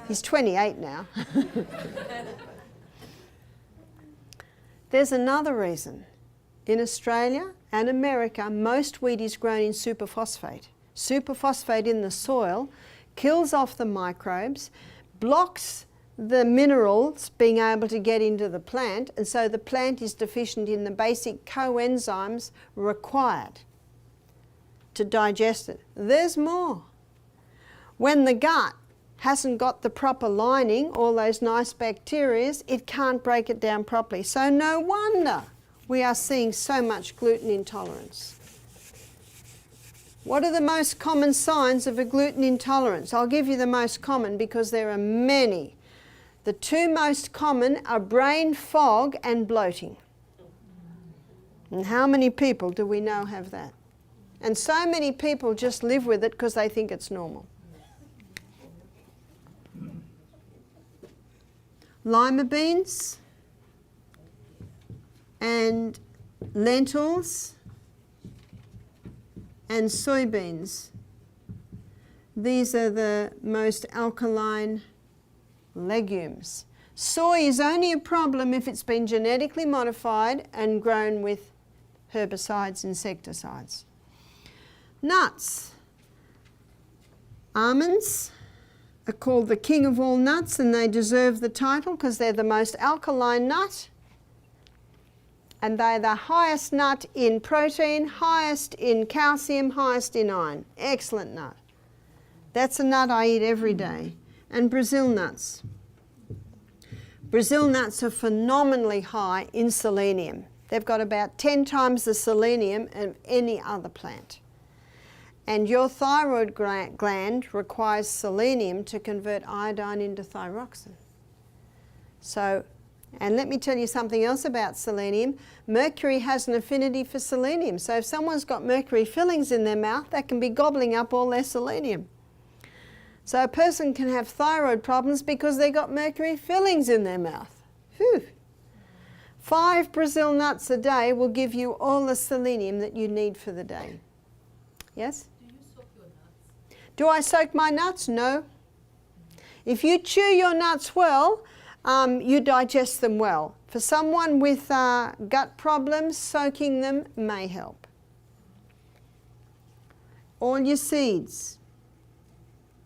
He's 28 now. There's another reason. In Australia and America, most wheat is grown in superphosphate. Superphosphate in the soil kills off the microbes, blocks the minerals being able to get into the plant, and so the plant is deficient in the basic coenzymes required to digest it. There's more. When the gut hasn't got the proper lining, all those nice bacteria, it can't break it down properly. So no wonder we are seeing so much gluten intolerance. What are the most common signs of a gluten intolerance? I'll give you the most common because there are many. The 2 most common are brain fog and bloating. And how many people do we know have that? And so many people just live with it because they think it's normal. lima beans and lentils and soybeans. These are the most alkaline legumes. Soy is only a problem if it's been genetically modified and grown with herbicides, insecticides. Nuts. Almonds are called the king of all nuts, and they deserve the title because they're the most alkaline nut, and they're the highest nut in protein, highest in calcium, highest in iron. Excellent nut. That's a nut I eat every day. And Brazil nuts. Brazil nuts are phenomenally high in selenium. They've got about 10 times the selenium of any other plant. And your thyroid gland requires selenium to convert iodine into thyroxine. So, and let me tell you something else about selenium. Mercury has an affinity for selenium. So if someone's got mercury fillings in their mouth, that can be gobbling up all their selenium. So a person can have thyroid problems because they got mercury fillings in their mouth. Whew. 5 Brazil nuts a day will give you all the selenium that you need for the day. Yes? Do you soak your nuts? Do I soak my nuts? No. If you chew your nuts well, you digest them well. For someone with gut problems, soaking them may help. All your seeds.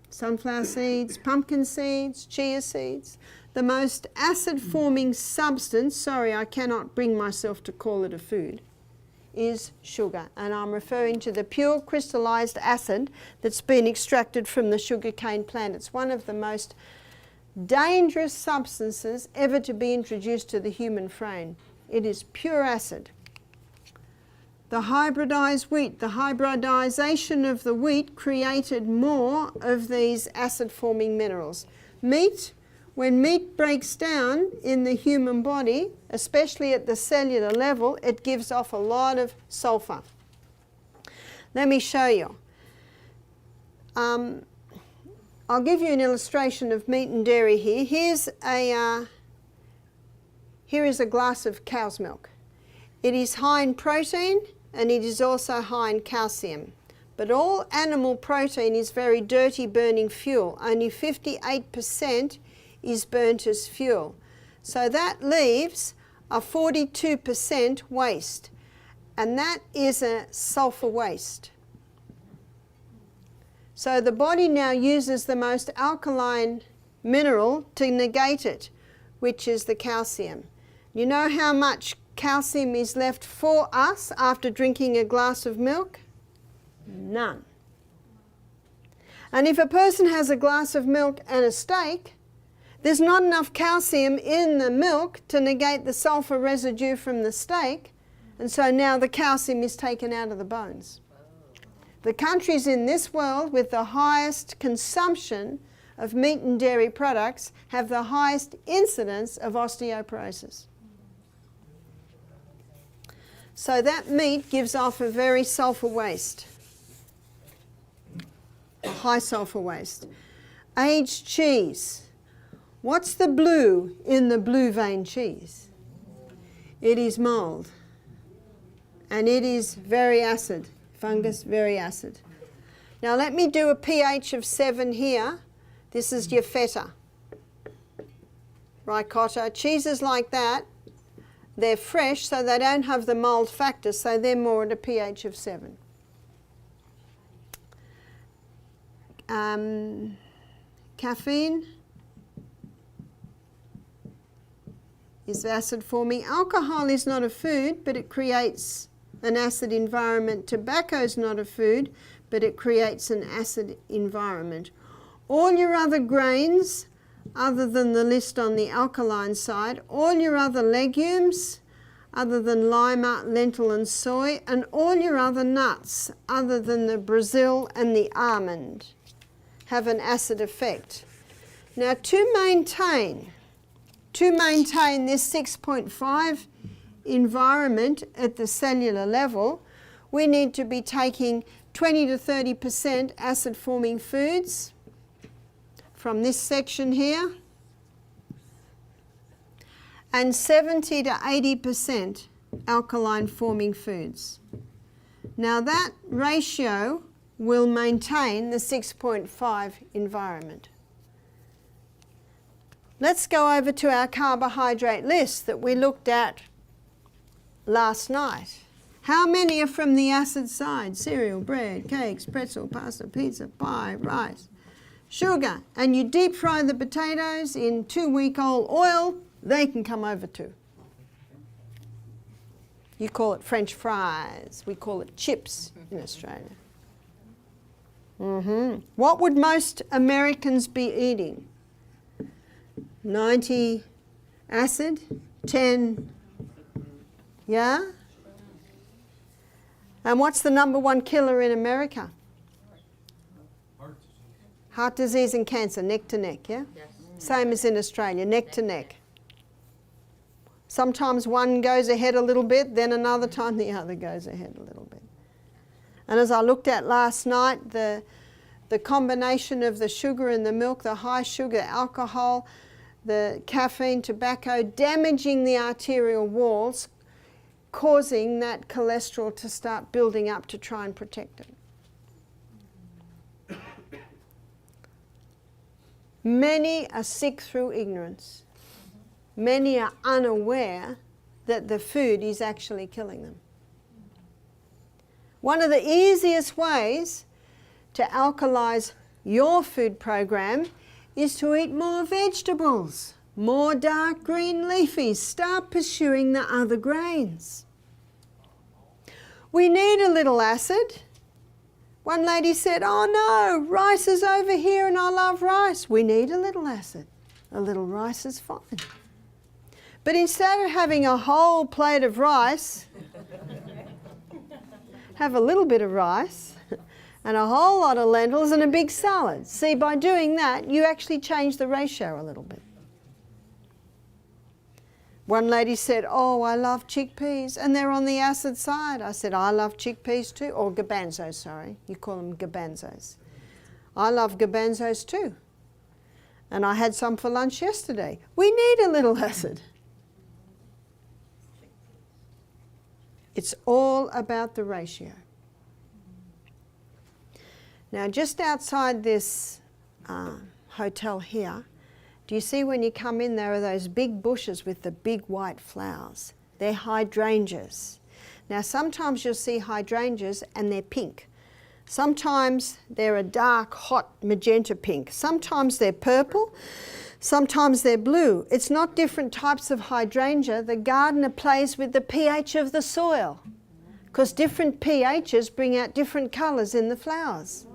Sunflower seeds, pumpkin seeds, chia seeds. The most acid-forming substance, sorry, I cannot bring myself to call it a food, is sugar. And I'm referring to the pure crystallized acid that's been extracted from the sugarcane plant. It's one of the most dangerous substances ever to be introduced to the human frame. It is pure acid. The hybridized wheat, the hybridization of the wheat created more of these acid-forming minerals. Meat, when meat breaks down in the human body, especially at the cellular level, it gives off a lot of sulfur. Let me show you. I'll give you an illustration of meat and dairy here. Here is a glass of cow's milk. It is high in protein and it is also high in calcium. But all animal protein is very dirty burning fuel. Only 58% is burnt as fuel. So that leaves a 42% waste, and that is a sulfur waste. So the body now uses the most alkaline mineral to negate it, which is the calcium. You know how much calcium is left for us after drinking a glass of milk? None. And if a person has a glass of milk and a steak, there's not enough calcium in the milk to negate the sulfur residue from the steak, and so now the calcium is taken out of the bones. The countries in this world with the highest consumption of meat and dairy products have the highest incidence of osteoporosis. So that meat gives off a very sulfur waste, a high sulfur waste. Aged cheese. What's the blue in the blue vein cheese? It is mold, and it is very acid. Fungus, very acid. Now let me do a pH of 7 here. This is your feta, ricotta. Cheeses like that, they're fresh, so they don't have the mold factor, so they're more at a pH of 7. Caffeine is acid forming. Alcohol is not a food, but it creates an acid environment. Tobacco is not a food, but it creates an acid environment. All your other grains, other than the list on the alkaline side, all your other legumes, other than lima, lentil and soy, and all your other nuts, other than the Brazil and the almond, have an acid effect. Now to maintain this 6.5 environment at the cellular level, we need to be taking 20 to 30% acid forming foods from this section here. and 70 to 80% alkaline forming foods. Now that ratio will maintain the 6.5 environment. Let's go over to our carbohydrate list that we looked at last night. How many are from the acid side? Cereal, bread, cakes, pretzel, pasta, pizza, pie, rice, sugar. And you deep fry the potatoes in 2-week-old oil, they can come over too. You call it French fries. We call it chips in Australia. What would most Americans be eating? 90 acid, 10, yeah? And what's the number one killer in America? Heart disease and cancer, neck to neck, yeah? Yes. Same as in Australia, neck to neck. Sometimes one goes ahead a little bit, then another time the other goes ahead a little bit. And as I looked at last night, the combination of the sugar in the milk, the high sugar, alcohol, the caffeine, tobacco, damaging the arterial walls, causing that cholesterol to start building up to try and protect it. Many are sick through ignorance. Many are unaware that the food is actually killing them. One of the easiest ways to alkalize your food program is to eat more vegetables, more dark green leafies. Start pursuing the other grains. We need a little acid. One lady said, "Oh no, rice is over here and I love rice." We need a little acid. A little rice is fine. But instead of having a whole plate of rice, have a little bit of rice and a whole lot of lentils and a big salad. See, by doing that, you actually change the ratio a little bit. One lady said, "Oh, I love chickpeas," and they're on the acid side. I said, "I love chickpeas too," or garbanzos, sorry. You call them garbanzos. I love garbanzos too. And I had some for lunch yesterday. We need a little acid. It's all about the ratio. Now, just outside this hotel here, do you see when you come in, there are those big bushes with the big white flowers? They're hydrangeas. Now, sometimes you'll see hydrangeas and they're pink. Sometimes they're a dark, hot magenta pink. Sometimes they're purple. Sometimes they're blue. It's not different types of hydrangea. The gardener plays with the pH of the soil because different pHs bring out different colours in the flowers.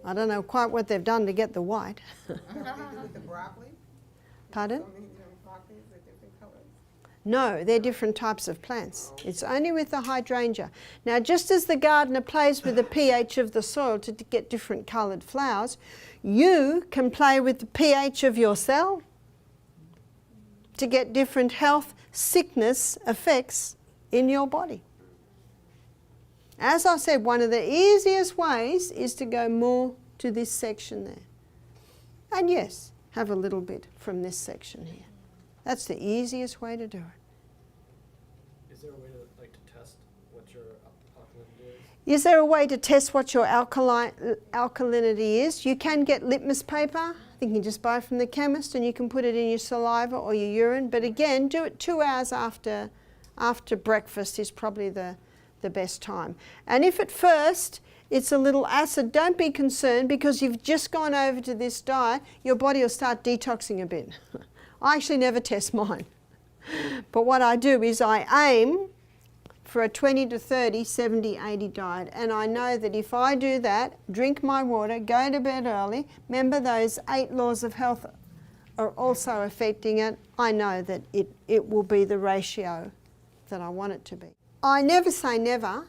I don't know quite what they've done to get the white. With the broccoli? Pardon? Some broccolis are different colors. No, they're different types of plants. It's only with the hydrangea. Now, just as the gardener plays with the pH of the soil to get different coloured flowers, you can play with the pH of your cell to get different health, sickness effects in your body. As I said, one of the easiest ways is to go more to this section there. And yes, have a little bit from this section here. That's the easiest way to do it. Is there a way to test what your alkalinity is? Is there a way to test what your alkalinity is? You can get litmus paper. I think you can just buy it from the chemist and you can put it in your saliva or your urine. But again, do it 2 hours after breakfast is probably the best time. And if at first it's a little acid, don't be concerned because you've just gone over to this diet, your body will start detoxing a bit. I actually never test mine. But what I do is I aim for a 20 to 30, 70, 80 diet. And I know that if I do that, drink my water, go to bed early, remember those 8 laws of health are also affecting it, I know that it will be the ratio that I want it to be. I never say never.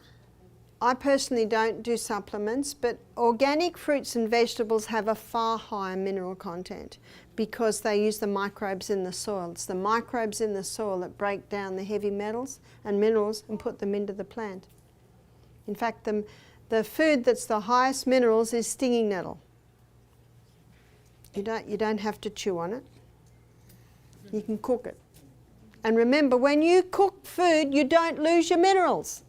I personally don't do supplements, but organic fruits and vegetables have a far higher mineral content because they use the microbes in the soil. It's the microbes in the soil that break down the heavy metals and minerals and put them into the plant. In fact, the food that's the highest minerals is stinging nettle. You don't have to chew on it. You can cook it. And remember, when you cook food, you don't lose your minerals.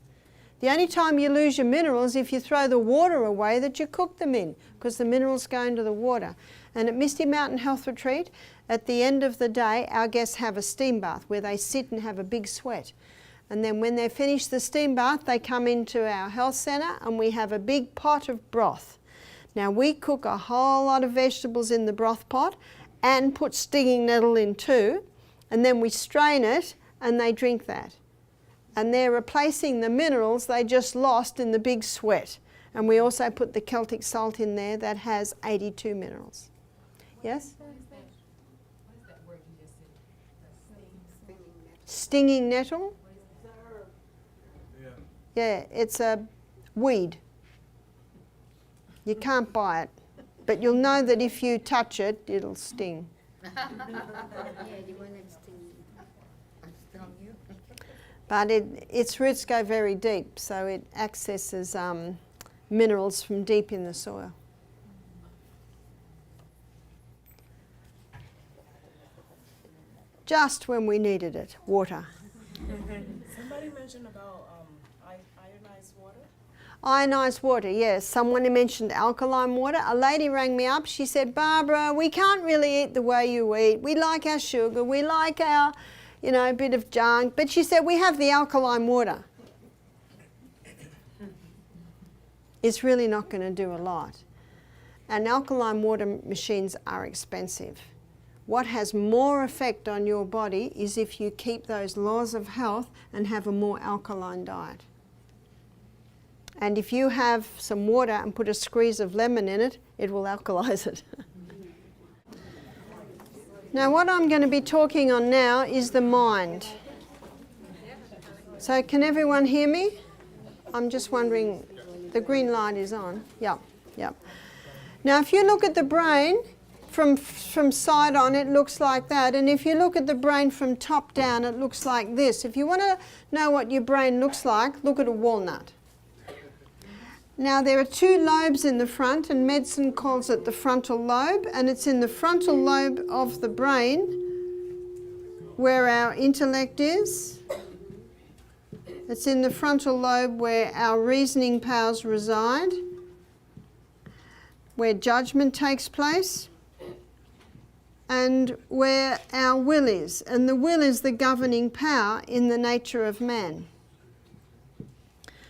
The only time you lose your minerals is if you throw the water away that you cooked them in, because the minerals go into the water. And at Misty Mountain Health Retreat, at the end of the day, our guests have a steam bath where they sit and have a big sweat. And then when they finish the steam bath, they come into our health centre and we have a big pot of broth. Now we cook a whole lot of vegetables in the broth pot and put stinging nettle in too, and then we strain it and they drink that. And they're replacing the minerals they just lost in the big sweat. And we also put the Celtic salt in there that has 82 minerals. Yes? What is that word you just said? Stinging nettle? Yeah. Yeah, it's a weed. You can't buy it, but you'll know that if you touch it, it'll sting. But its roots go very deep, so it accesses minerals from deep in the soil. Just when we needed it, water. Somebody mentioned about ionized water. Ionised water, yes. Someone mentioned alkaline water. A lady rang me up. She said, Barbara, we can't really eat the way you eat. We like our sugar. We like our, a bit of junk. But she said, we have the alkaline water. It's really not going to do a lot. And alkaline water machines are expensive. What has more effect on your body is if you keep those laws of health and have a more alkaline diet. And if you have some water and put a squeeze of lemon in it, it will alkalize it. Now what I'm going to be talking on now is the mind. So can everyone hear me? I'm just wondering, the green light is on. Yep. Now if you look at the brain, from side on it looks like that, and if you look at the brain from top down it looks like this. If you want to know what your brain looks like, look at a walnut. Now there are two lobes in the front, and medicine calls it the frontal lobe, and it's in the frontal lobe of the brain where our intellect is. It's in the frontal lobe where our reasoning powers reside, where judgment takes place, and where our will is. And the will is the governing power in the nature of man.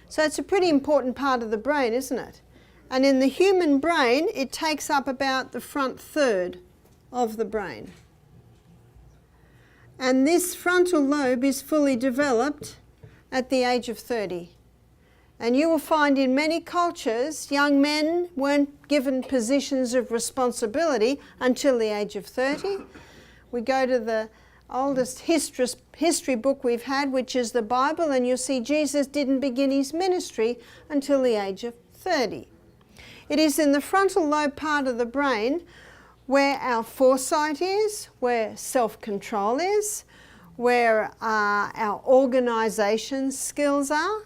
So it's a pretty important part of the brain, isn't it? And in the human brain, it takes up about the front third of the brain. And this frontal lobe is fully developed at the age of 30. And you will find in many cultures, young men weren't given positions of responsibility until the age of 30. We go to the oldest history book we've had, which is the Bible, and you'll see Jesus didn't begin his ministry until the age of 30. It is in the frontal lobe part of the brain where our foresight is, where self-control is, where our organisation skills are.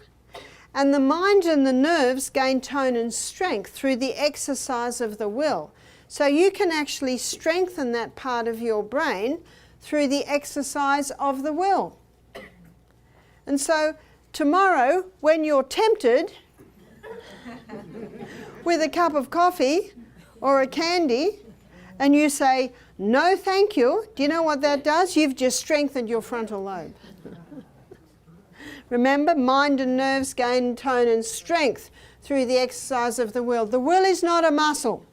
And the mind and the nerves gain tone and strength through the exercise of the will. So you can actually strengthen that part of your brain through the exercise of the will. And so tomorrow, when you're tempted with a cup of coffee or a candy, and you say, no thank you, do you know what that does? You've just strengthened your frontal lobe. Remember, mind and nerves gain tone and strength through the exercise of the will. The will is not a muscle,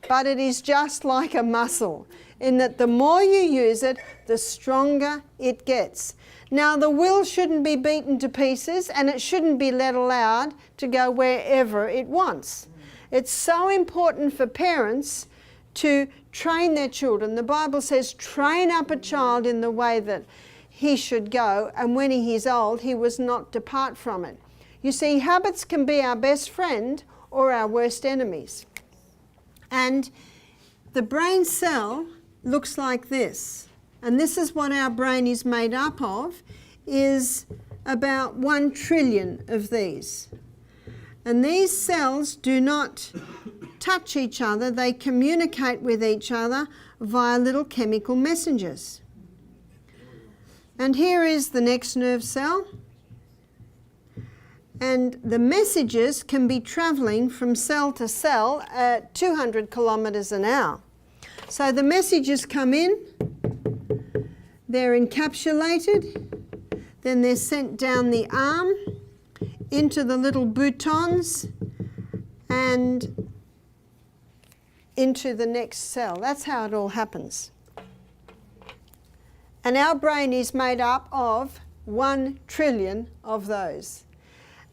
but it is just like a muscle, in that the more you use it, the stronger it gets. Now, the will shouldn't be beaten to pieces, and it shouldn't be let allowed to go wherever it wants. It's so important for parents to train their children. The Bible says, train up a child in the way that he should go, and when he is old, he was not depart from it. You see, habits can be our best friend or our worst enemies. And the brain cell looks like this. And this is what our brain is made up of, is about 1 trillion of these. And these cells do not touch each other, they communicate with each other via little chemical messengers. And here is the next nerve cell. And the messages can be travelling from cell to cell at 200 kilometres an hour. So the messages come in, they're encapsulated, then they're sent down the arm into the little boutons and into the next cell. That's how it all happens. And our brain is made up of 1 trillion of those.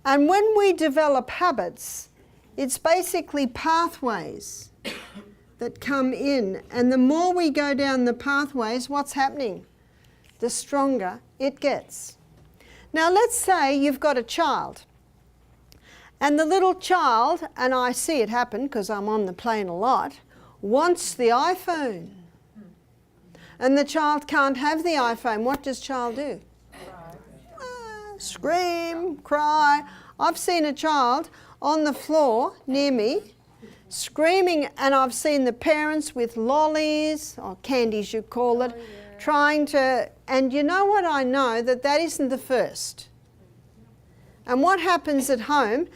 And when we develop habits, it's basically pathways that come in. And the more we go down the pathways, what's happening? The stronger it gets. Now let's say you've got a child. And the little child, and I see it happen because I'm on the plane a lot, wants the iPhone. And the child can't have the iPhone. What does child do? Scream, cry. I've seen a child on the floor near me screaming, and I've seen the parents with lollies, or candies you call it, trying to, and you know what I know? That isn't the first. And what happens at home,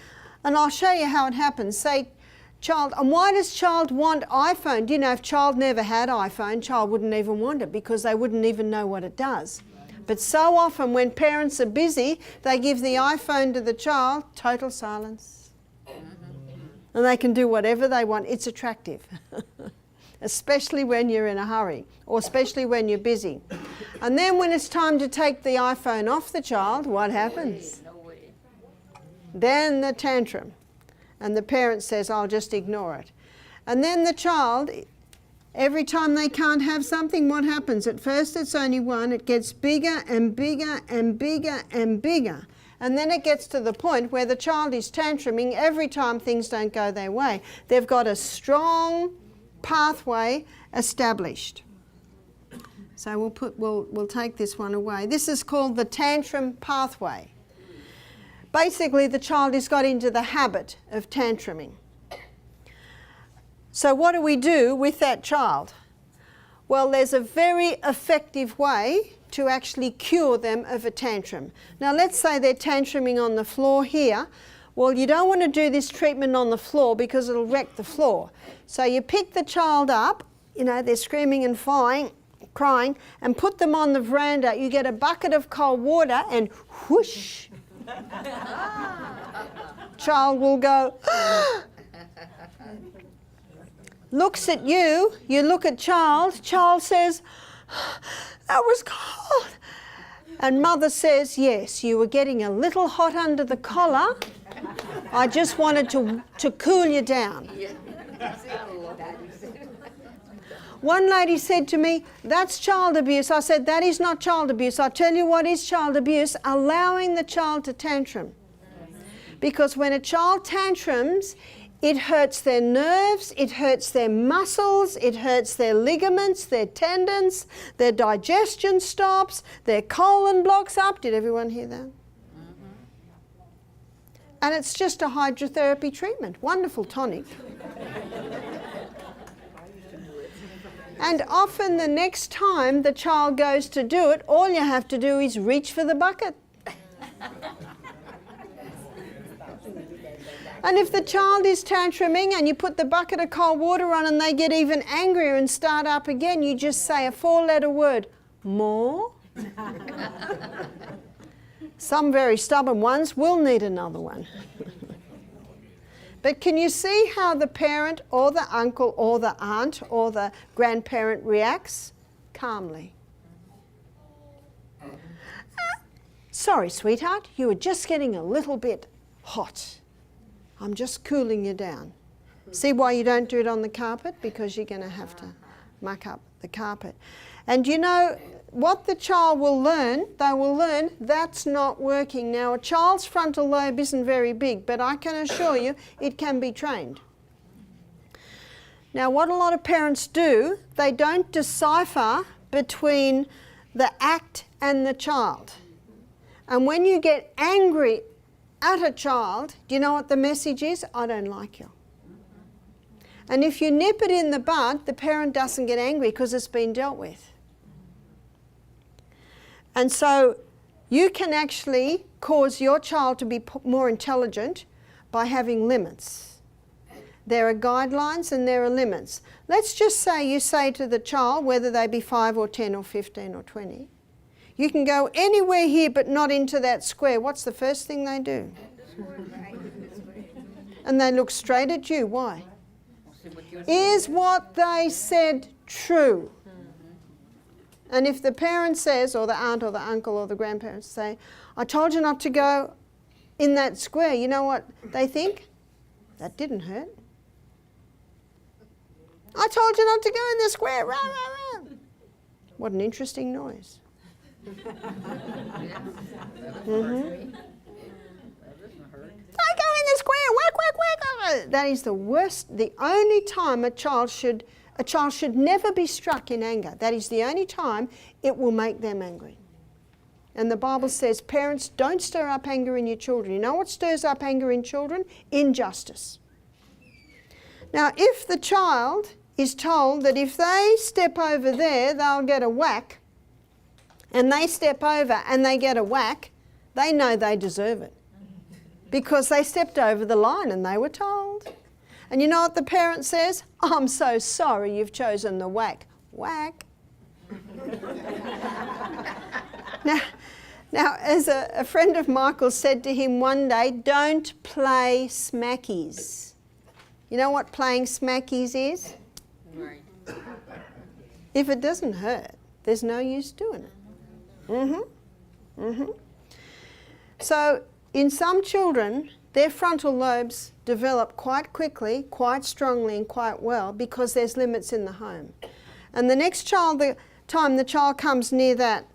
and I'll show you how it happens. Say, child, and why does child want iPhone? Do you know if child never had iPhone, child wouldn't even want it because they wouldn't even know what it does. But so often when parents are busy, they give the iPhone to the child, total silence. And they can do whatever they want. It's attractive, especially when you're in a hurry or especially when you're busy. And then when it's time to take the iPhone off the child, what happens? Then the tantrum. And the parent says, I'll just ignore it. And then the child, every time they can't have something, what happens? At first it's only one, it gets bigger and bigger and bigger and bigger. And then it gets to the point where the child is tantruming every time things don't go their way. They've got a strong pathway established. So we'll take this one away. This is called the tantrum pathway. Basically, the child has got into the habit of tantruming. So what do we do with that child? Well, there's a very effective way to actually cure them of a tantrum. Now, let's say they're tantruming on the floor here. Well, you don't want to do this treatment on the floor because it'll wreck the floor. So you pick the child up, you know, they're screaming and crying, and put them on the veranda. You get a bucket of cold water and whoosh, child will go, looks at you, you look at child says, that was cold. And mother says, yes, you were getting a little hot under the collar. I just wanted to cool you down. One lady said to me, that's child abuse. I said, that is not child abuse. I tell you what is child abuse, allowing the child to tantrum. Because when a child tantrums, it hurts their nerves, it hurts their muscles, it hurts their ligaments, their tendons, their digestion stops, their colon blocks up. Did everyone hear that? And it's just a hydrotherapy treatment. Wonderful tonic. And often the next time the child goes to do it, all you have to do is reach for the bucket. And if the child is tantruming and you put the bucket of cold water on and they get even angrier and start up again, you just say a 4-letter word, more. Some very stubborn ones will need another one. But can you see how the parent or the uncle or the aunt or the grandparent reacts? Calmly. Sorry, sweetheart, you were just getting a little bit hot. I'm just cooling you down. See why you don't do it on the carpet? Because you're going to have to muck up the carpet. And you know what the child will learn? They will learn that's not working. Now, a child's frontal lobe isn't very big, but I can assure you it can be trained. Now, what a lot of parents do, they don't decipher between the act and the child. And when you get angry at a child, do you know what the message is? I don't like you. And if you nip it in the bud, the parent doesn't get angry because it's been dealt with. And so you can actually cause your child to be more intelligent by having limits. There are guidelines and there are limits. Let's just say you say to the child, whether they be 5 or 10 or 15 or 20, you can go anywhere here but not into that square. What's the first thing they do? And they look straight at you. Why? Is what they said true? And if the parent says, or the aunt or the uncle or the grandparents say, I told you not to go in that square, you know what they think? That didn't hurt. I told you not to go in the square. Rah, rah, rah. What an interesting noise. Don't go in the square. Whack, whack, whack. That is the worst. The only time a child should never be struck in anger. That is the only time it will make them angry. And the Bible says, parents, don't stir up anger in your children. You know what stirs up anger in children? Injustice. Now, if the child is told that if they step over there, they'll get a whack, and they step over and they get a whack, they know they deserve it. Because they stepped over the line and they were told. And you know what the parent says? I'm so sorry you've chosen the whack. Whack. Now, as a friend of Michael's said to him one day, don't play smackies. You know what playing smackies is? Right. If it doesn't hurt, there's no use doing it. So, in some children, their frontal lobes develop quite quickly, quite strongly and quite well because there's limits in the home. And the next time the child comes near that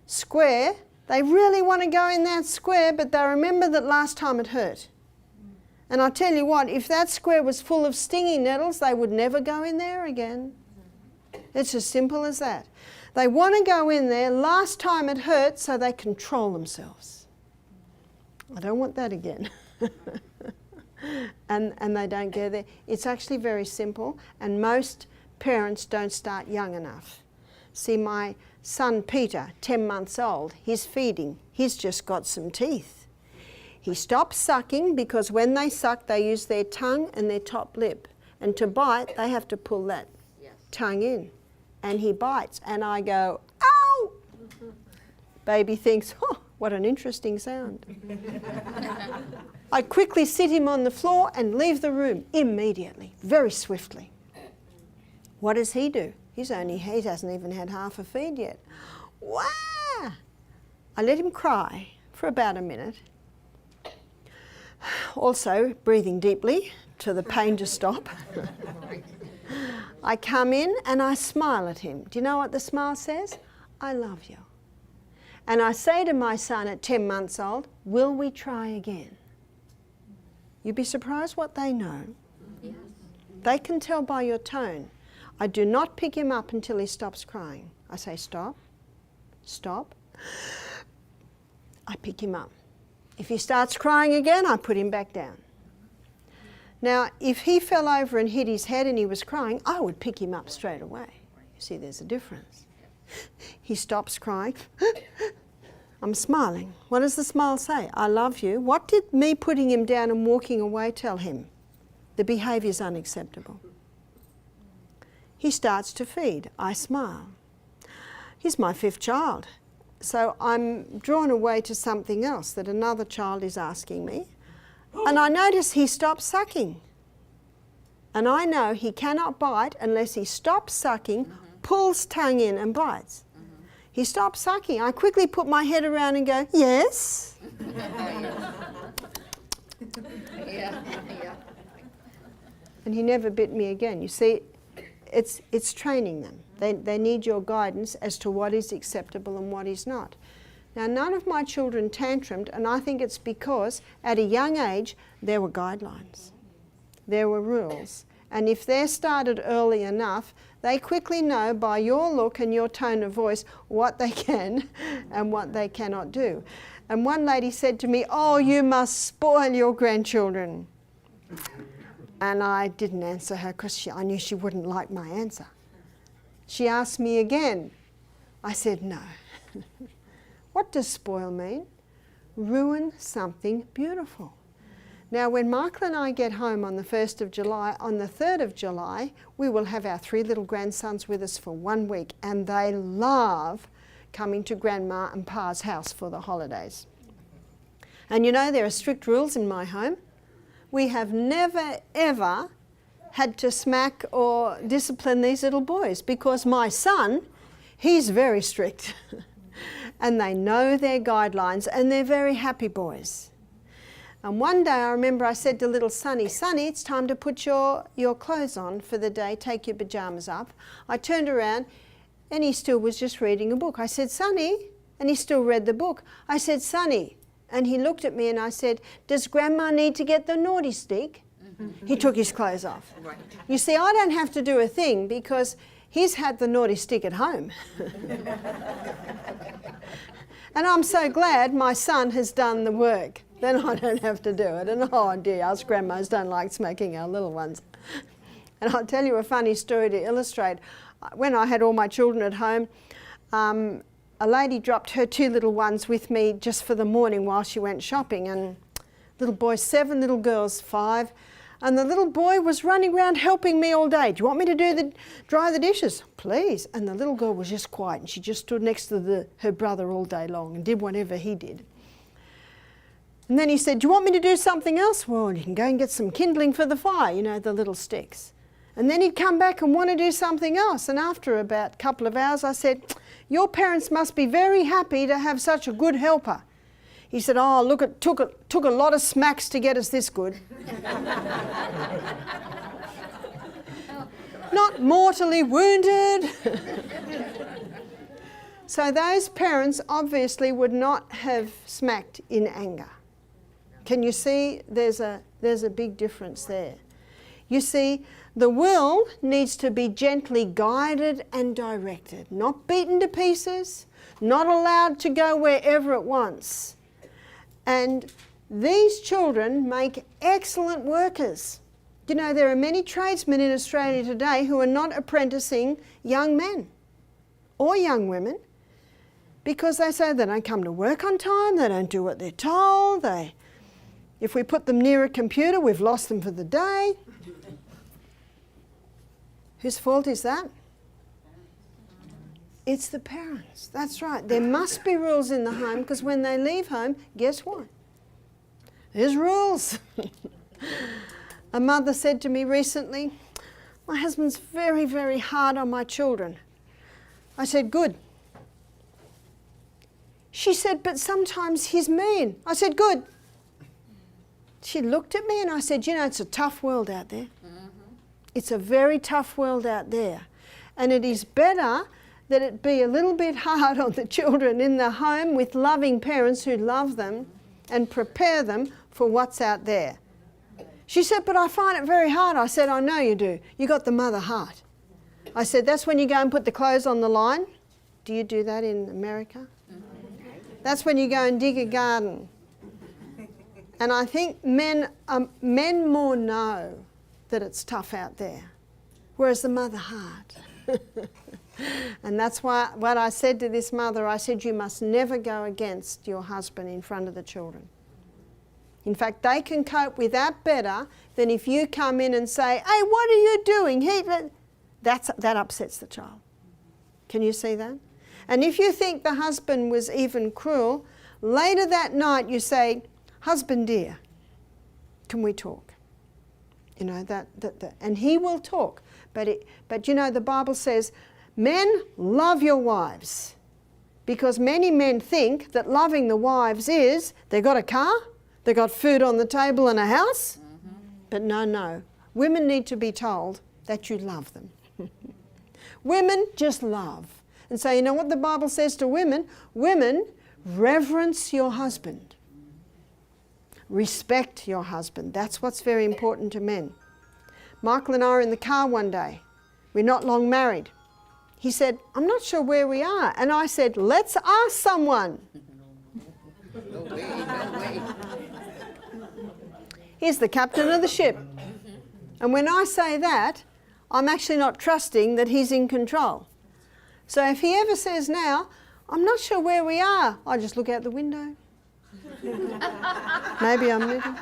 square, they really want to go in that square, but they remember that last time it hurt. And I tell you what, if that square was full of stinging nettles, they would never go in there again. It's as simple as that. They want to go in there, last time it hurt, so they control themselves. I don't want that again. and they don't go there. It's actually very simple, and most parents don't start young enough. See, my son Peter, 10 months old, he's feeding. He's just got some teeth. He stops sucking because when they suck, they use their tongue and their top lip. And to bite, they have to pull that tongue in. And he bites, and I go, ow! Baby thinks, oh, what an interesting sound. I quickly sit him on the floor and leave the room immediately, very swiftly. What does he do? He hasn't even had half a feed yet. Wah! I let him cry for about a minute. Also, breathing deeply to the pain to stop. I come in and I smile at him. Do you know what the smile says? I love you. And I say to my son at 10 months old, will we try again? You'd be surprised what they know. Yes. They can tell by your tone. I do not pick him up until he stops crying. I say, stop, stop. I pick him up. If he starts crying again, I put him back down. Now, if he fell over and hit his head and he was crying, I would pick him up straight away. You see, there's a difference. He stops crying. I'm smiling. What does the smile say? I love you. What did me putting him down and walking away tell him? The behaviour is unacceptable. He starts to feed. I smile. He's my 5th child. So I'm drawn away to something else that another child is asking me. And I notice he stops sucking. And I know he cannot bite unless he stops sucking, pulls tongue in and bites. He stops sucking. I quickly put my head around and go, yes. And he never bit me again. You see, it's training them. They need your guidance as to what is acceptable and what is not. Now, none of my children tantrumed, and I think it's because at a young age there were guidelines. There were rules. And if they're started early enough, they quickly know by your look and your tone of voice what they can and what they cannot do. And one lady said to me, oh, you must spoil your grandchildren. And I didn't answer her because I knew she wouldn't like my answer. She asked me again. I said, no. What does spoil mean? Ruin something beautiful. Now, when Michael and I get home on the 1st of July, on the 3rd of July, we will have our 3 little grandsons with us for 1 week, and they love coming to Grandma and Pa's house for the holidays. And you know, there are strict rules in my home. We have never, ever had to smack or discipline these little boys because my son, he's very strict. And they know their guidelines and they're very happy boys. And one day I remember I said to little Sonny, Sonny, it's time to put your clothes on for the day, take your pyjamas up. I turned around and he still was just reading a book. I said, Sonny, and he still read the book. I said, Sonny, and he looked at me and I said, does Grandma need to get the naughty stick? He took his clothes off. Right. You see, I don't have to do a thing because he's had the naughty stick at home. And I'm so glad my son has done the work. Then I don't have to do it. And oh dear, us grandmas don't like smacking our little ones. And I'll tell you a funny story to illustrate. When I had all my children at home, a lady dropped her 2 little ones with me just for the morning while she went shopping. And little boy 7, little girls 5. And the little boy was running around helping me all day. Do you want me to dry the dishes? Please. And the little girl was just quiet and she just stood next to her brother all day long and did whatever he did. And then he said, do you want me to do something else? Well, you can go and get some kindling for the fire, you know, the little sticks. And then he'd come back and want to do something else. And after about a couple of hours, I said, your parents must be very happy to have such a good helper. He said, oh, look, it took a lot of smacks to get us this good. Not mortally wounded. So those parents obviously would not have smacked in anger. Can you see there's a big difference there? You see, the will needs to be gently guided and directed, not beaten to pieces, not allowed to go wherever it wants. And these children make excellent workers. You know, there are many tradesmen in Australia today who are not apprenticing young men or young women because they say they don't come to work on time, they don't do what they're told, if we put them near a computer, we've lost them for the day. Whose fault is that? It's the parents. That's right. There must be rules in the home because when they leave home, guess what? There's rules. A mother said to me recently, my husband's very, very hard on my children. I said, good. She said, but sometimes he's mean. I said, good. She looked at me and I said, you know, it's a tough world out there. It's a very tough world out there. And it is better that it be a little bit hard on the children in the home with loving parents who love them and prepare them for what's out there. She said, but I find it very hard. I said, I know you do. You got the mother heart. I said, that's when you go and put the clothes on the line. Do you do that in America? That's when you go and dig a garden. And I think men more know that it's tough out there, whereas the mother heart. And that's why what I said to this mother, I said, you must never go against your husband in front of the children. In fact, they can cope with that better than if you come in and say, hey, what are you doing? That upsets the child. Can you see that? And if you think the husband was even cruel, later that night you say, husband dear, can we talk? You know, and he will talk. But you know, the Bible says, men, love your wives. Because many men think that loving the wives is, they got a car, they got food on the table and a house. But no. Women need to be told that you love them. Women just love. And so you know what the Bible says to women? Women, reverence your husband. Respect your husband. That's what's very important to men. Michael and I are in the car one day. We're not long married. He said, I'm not sure where we are. And I said, let's ask someone. No way. He's the captain of the ship. And when I say that, I'm actually not trusting that he's in control. So if he ever says now, I'm not sure where we are. I just look out the window. Maybe I'm living.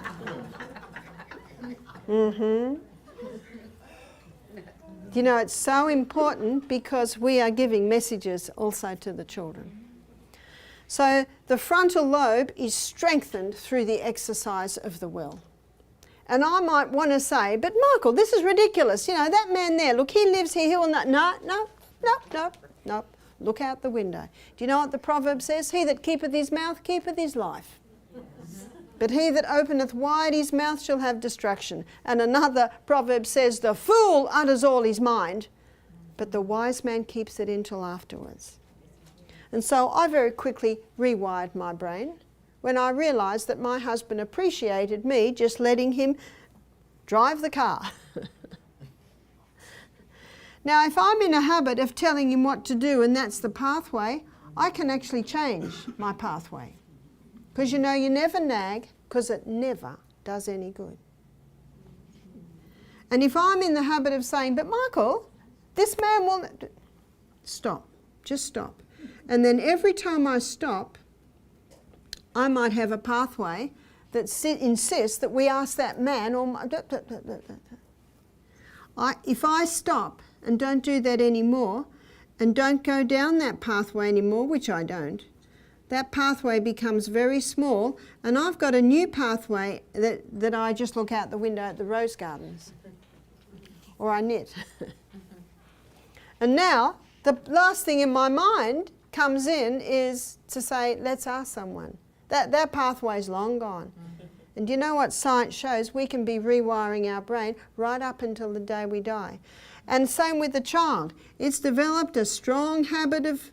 You know, it's so important because we are giving messages also to the children. So the frontal lobe is strengthened through the exercise of the will. And I might want to say, but Michael, this is ridiculous. You know, that man there, look, he lives here, he will not. No. Look out the window. Do you know what the proverb says? He that keepeth his mouth keepeth his life. But he that openeth wide his mouth shall have destruction. And another proverb says, the fool utters all his mind, but the wise man keeps it in till afterwards. And so I very quickly rewired my brain when I realised that my husband appreciated me just letting him drive the car. Now, if I'm in a habit of telling him what to do and that's the pathway, I can actually change my pathway. Because you know, you never nag because it never does any good. And if I'm in the habit of saying, but Michael, this man will... Stop. Just stop. And then every time I stop, I might have a pathway that insists that we ask that man or... If I stop and don't do that anymore and don't go down that pathway anymore, which I don't, that pathway becomes very small and I've got a new pathway that I just look out the window at the rose gardens or I knit. And now the last thing in my mind comes in is to say, let's ask someone. That pathway's long gone. And do you know what science shows? We can be rewiring our brain right up until the day we die. And same with the child. It's developed a strong habit of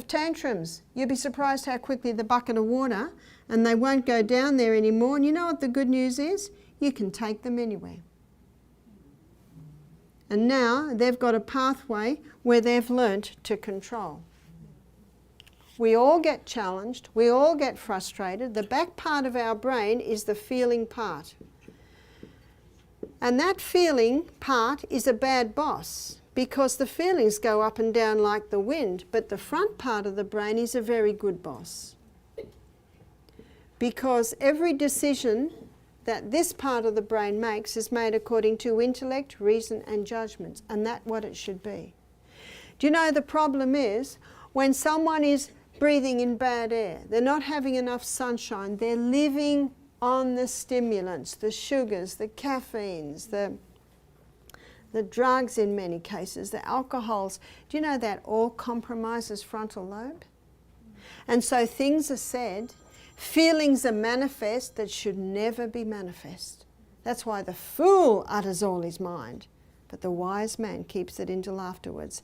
tantrums. You'll be surprised how quickly the bucket of water and they won't go down there anymore. And you know what the good news is? You can take them anywhere. And now they've got a pathway where they've learnt to control. We all get challenged, we all get frustrated. The back part of our brain is the feeling part. And that feeling part is a bad boss because the feelings go up and down like the wind, but the front part of the brain is a very good boss. Because every decision that this part of the brain makes is made according to intellect, reason and judgments, and that's what it should be. Do you know the problem is when someone is breathing in bad air, they're not having enough sunshine, they're living on the stimulants, the sugars, the caffeines, the drugs in many cases, the alcohols. Do you know that all compromises frontal lobe? And so things are said, feelings are manifest that should never be manifest. That's why the fool utters all his mind, but the wise man keeps it until afterwards.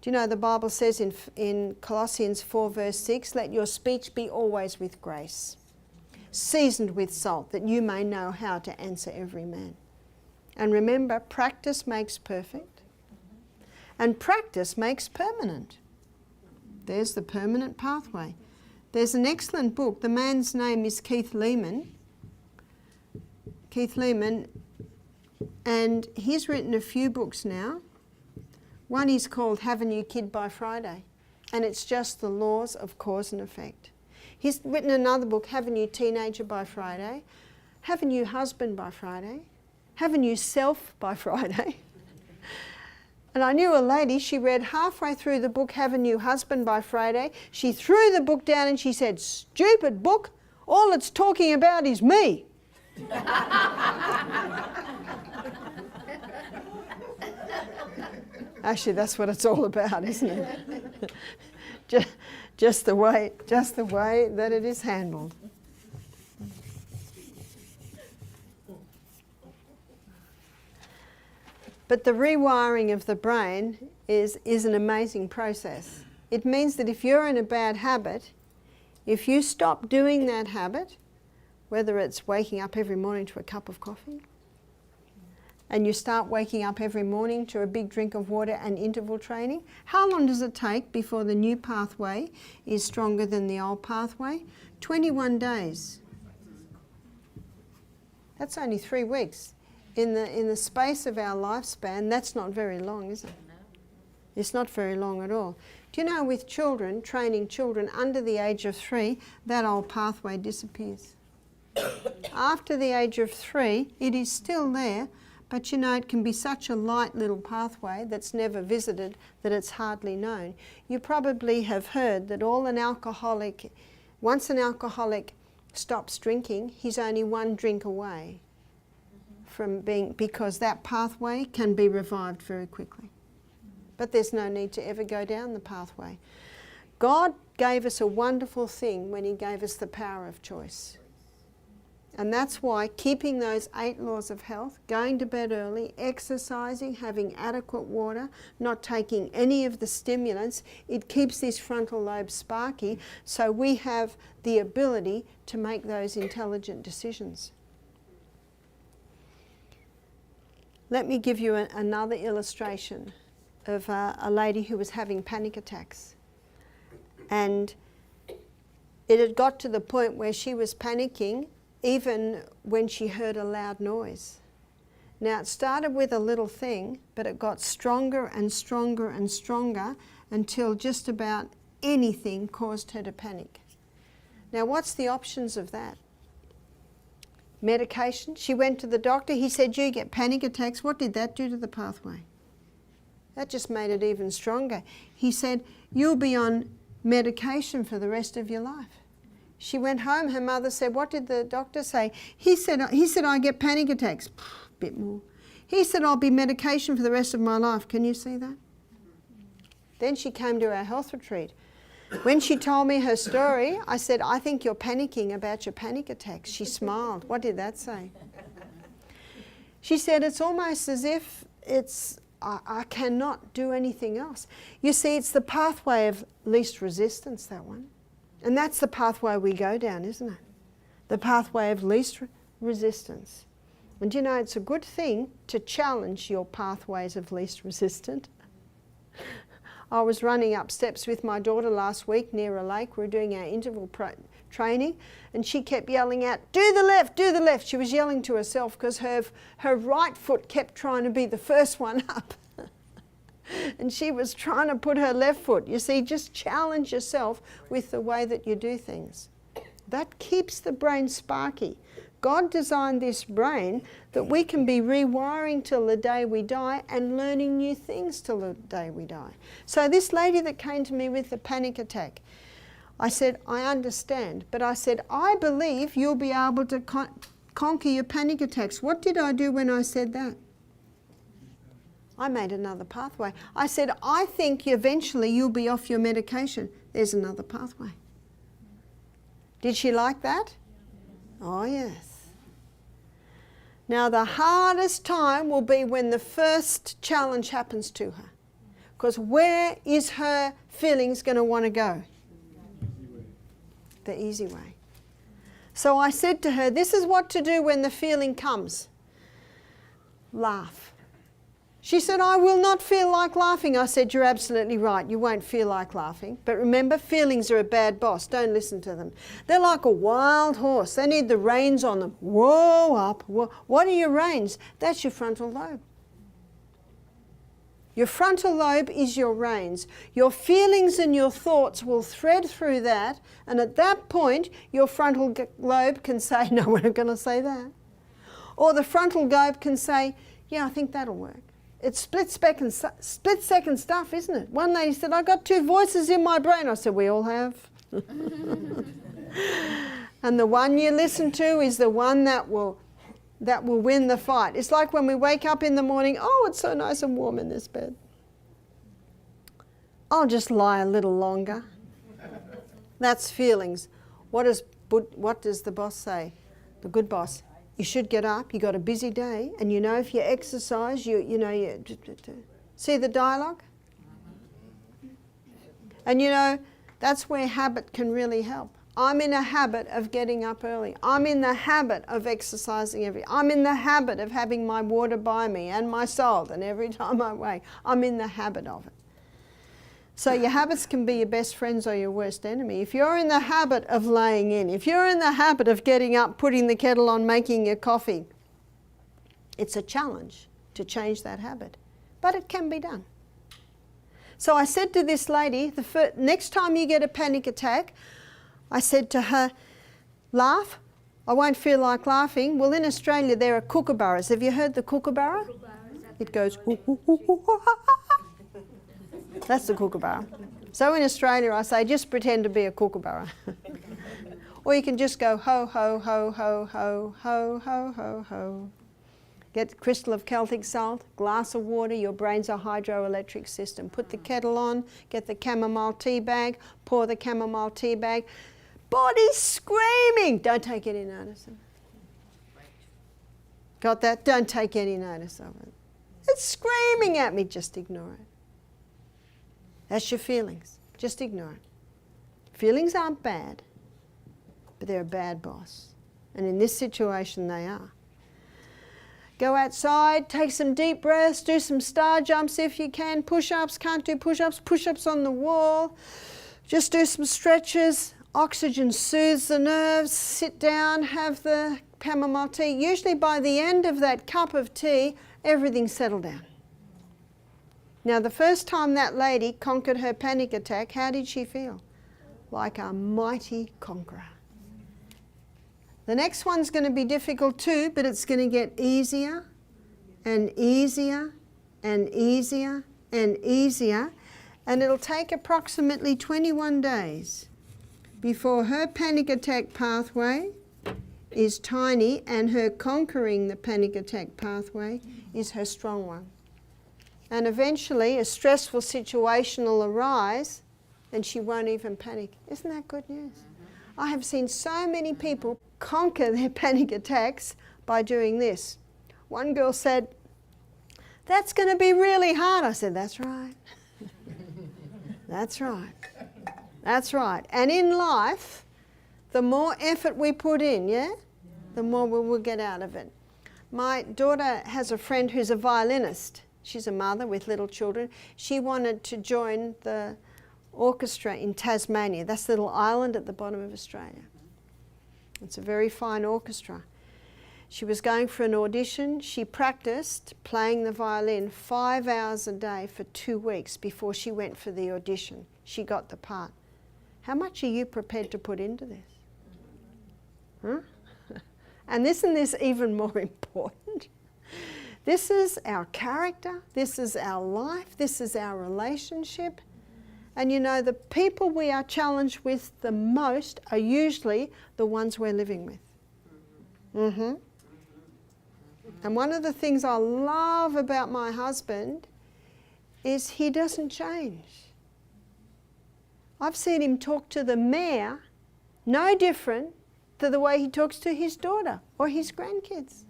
Do you know the Bible says in Colossians 4 verse 6, let your speech be always with grace, seasoned with salt, that you may know how to answer every man. And remember, practice makes perfect, and practice makes permanent. There's the permanent pathway. There's an excellent book. The man's name is Keith Lehman. And he's written a few books now. One is called Have a New Kid by Friday, and it's just the laws of cause and effect. He's written another book, Have a New Teenager by Friday, Have a New Husband by Friday, Have a New Self by Friday. And I knew a lady, she read halfway through the book, Have a New Husband by Friday. She threw the book down and she said, stupid book, all it's talking about is me. Actually, that's what it's all about, isn't it? just the way that it is handled. But the rewiring of the brain is an amazing process. It means that if you're in a bad habit, if you stop doing that habit, whether it's waking up every morning to a cup of coffee, and you start waking up every morning to a big drink of water and interval training, how long does it take before the new pathway is stronger than the old pathway? 21 days. That's only 3 weeks. In the space of our lifespan, that's not very long, is it? It's not very long at all. Do you know with children, training children under the age of 3, that old pathway disappears. After the age of 3, it is still there, but you know it can be such a light little pathway that's never visited that it's hardly known. You probably have heard that once an alcoholic stops drinking, he's only 1 drink away from being, because that pathway can be revived very quickly. But there's no need to ever go down the pathway. God gave us a wonderful thing when he gave us the power of choice. And that's why keeping those 8 laws of health, going to bed early, exercising, having adequate water, not taking any of the stimulants, it keeps this frontal lobe sparky, so we have the ability to make those intelligent decisions. Let me give you another illustration of a lady who was having panic attacks. And it had got to the point where she was panicking even when she heard a loud noise. Now it started with a little thing, but it got stronger and stronger and stronger until just about anything caused her to panic. Now what's the options of that? Medication. She went to the doctor. He said, you get panic attacks. What did that do to the pathway? That just made it even stronger. He said, you'll be on medication for the rest of your life. She went home. Her mother said, what did the doctor say? He said I get panic attacks. Bit more. He said, I'll be medication for the rest of my life. Can you see that? Then she came to our health retreat. When she told me her story, I said, I think you're panicking about your panic attacks. She smiled. What did that say? She said, it's almost as if I cannot do anything else. You see, it's the pathway of least resistance, that one. And that's the pathway we go down, isn't it? The pathway of least resistance. And you know, it's a good thing to challenge your pathways of least resistance. I was running up steps with my daughter last week near a lake. We were doing our interval training, and she kept yelling out, do the left, do the left. She was yelling to herself because her right foot kept trying to be the first one up. And she was trying to put her left foot. You see, just challenge yourself with the way that you do things. That keeps the brain sparky. God designed this brain that we can be rewiring till the day we die and learning new things till the day we die. So this lady that came to me with the panic attack, I said, I understand, but I said, I believe you'll be able to conquer your panic attacks. What did I do when I said that? I made another pathway. I said, I think eventually you'll be off your medication. There's another pathway. Did she like that? Oh, yes. Now, the hardest time will be when the first challenge happens to her. Because where is her feelings going to want to go? The easy way. So I said to her, this is what to do when the feeling comes. Laugh. She said, I will not feel like laughing. I said, you're absolutely right. You won't feel like laughing. But remember, feelings are a bad boss. Don't listen to them. They're like a wild horse. They need the reins on them. Whoa up. Whoa. What are your reins? That's your frontal lobe. Your frontal lobe is your reins. Your feelings and your thoughts will thread through that. And at that point, your frontal lobe can say, no, we're not going to say that. Or the frontal lobe can say, yeah, I think that'll work. It's split-second stuff, isn't it? One lady said, I got 2 voices in my brain. I said, we all have. And the one you listen to is the one that will win the fight. It's like when we wake up in the morning, oh, it's so nice and warm in this bed. I'll just lie a little longer. That's feelings. What does the boss say? The good boss. You should get up, you got a busy day, and you know if you exercise, you see the dialogue? And you know, that's where habit can really help. I'm in a habit of getting up early. I'm in the habit of exercising I'm in the habit of having my water by me and my salt, and every time I wake, I'm in the habit of it. So your habits can be your best friends or your worst enemy. If you're in the habit of laying in, if you're in the habit of getting up, putting the kettle on, making your coffee, it's a challenge to change that habit. But it can be done. So I said to this lady, next time you get a panic attack, I said to her, laugh. I won't feel like laughing. Well, in Australia there are kookaburras. Have you heard the kookaburra? It goes, hoo, hoo, hoo, hoo, ha, ha, ha. That's the kookaburra. So in Australia I say, just pretend to be a kookaburra. Or you can just go ho, ho, ho, ho, ho, ho, ho, ho, ho. Get a crystal of Celtic salt, glass of water, your brain's a hydroelectric system. Put the kettle on, get the chamomile tea bag, pour the chamomile tea bag. Body's screaming. Don't take any notice of it. Got that? Don't take any notice of it. It's screaming at me. Just ignore it. That's your feelings. Just ignore it. Feelings aren't bad, but they're a bad boss. And in this situation, they are. Go outside, take some deep breaths, do some star jumps if you can, push-ups, can't do push-ups on the wall. Just do some stretches. Oxygen soothes the nerves. Sit down, have the chamomile tea. Usually by the end of that cup of tea, everything's settled down. Now, the first time that lady conquered her panic attack, how did she feel? Like a mighty conqueror. The next one's going to be difficult too, but it's going to get easier and easier and easier and easier, and it'll take approximately 21 days before her panic attack pathway is tiny and her conquering the panic attack pathway is her strong one. And eventually a stressful situation will arise and she won't even panic. Isn't that good news? I have seen so many people conquer their panic attacks by doing this. One girl said, "That's going to be really hard." I said, "That's right." That's right. That's right. And in life, the more effort we put in, the more we will get out of it. My daughter has a friend who's a violinist. She's a mother with little children. She wanted to join the orchestra in Tasmania. That's the little island at the bottom of Australia. It's a very fine orchestra. She was going for an audition. She practiced playing the violin 5 hours a day for 2 weeks before she went for the audition. She got the part. How much are you prepared to put into this? Huh? And isn't this even more important? This is our character, this is our life, this is our relationship. And you know, the people we are challenged with the most are usually the ones we're living with. Mm-hmm. And one of the things I love about my husband is he doesn't change. I've seen him talk to the mayor no different to the way he talks to his daughter or his grandkids.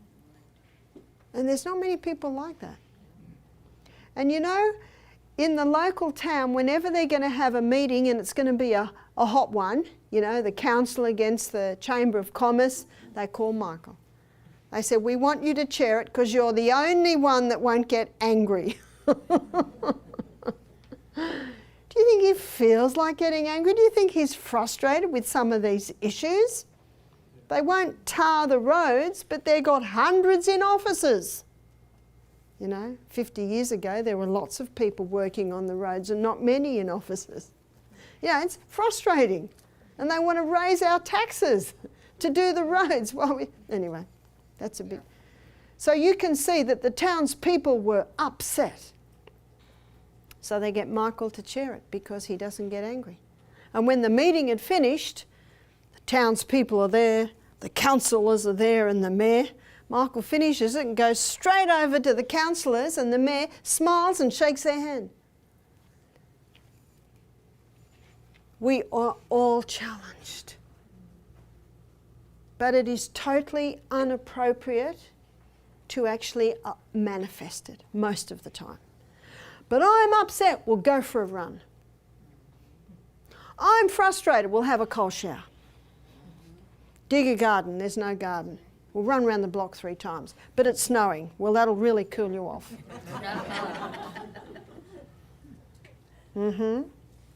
And there's not many people like that. And you know, in the local town, whenever they're going to have a meeting, and it's going to be a hot one, you know, the council against the Chamber of Commerce, they call Michael. They said, "We want you to chair it because you're the only one that won't get angry." Do you think he feels like getting angry? Do you think he's frustrated with some of these issues? They won't tar the roads, but they've got hundreds in offices. You know, 50 years ago, there were lots of people working on the roads and not many in offices. Yeah, it's frustrating. And they want to raise our taxes to do the roads. Anyway, that's a bit. So you can see that the townspeople were upset. So they get Michael to chair it because he doesn't get angry. And when the meeting had finished, the townspeople are there, the councillors are there and the mayor. Michael finishes it and goes straight over to the councillors, and the mayor smiles and shakes their hand. We are all challenged. But it is totally inappropriate to actually manifest it most of the time. But I'm upset, we'll go for a run. I'm frustrated, we'll have a cold shower. Dig a garden, there's no garden. We'll run around the block 3 times. But it's snowing, well, that'll really cool you off.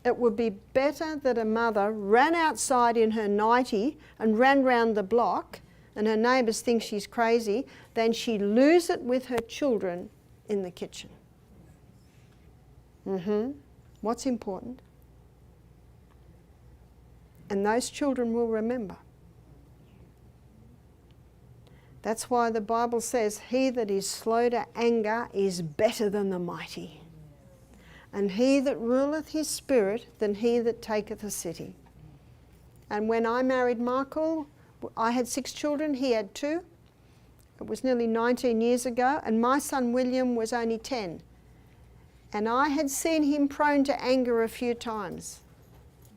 It would be better that a mother ran outside in her nightie and ran round the block and her neighbours think she's crazy than she lose it with her children in the kitchen. what's important, and those children will remember. That's why the Bible says, he that is slow to anger is better than the mighty, and he that ruleth his spirit than he that taketh a city. And when I married Michael, I had 6 children, he had 2. It was nearly 19 years ago, and my son William was only 10. And I had seen him prone to anger a few times.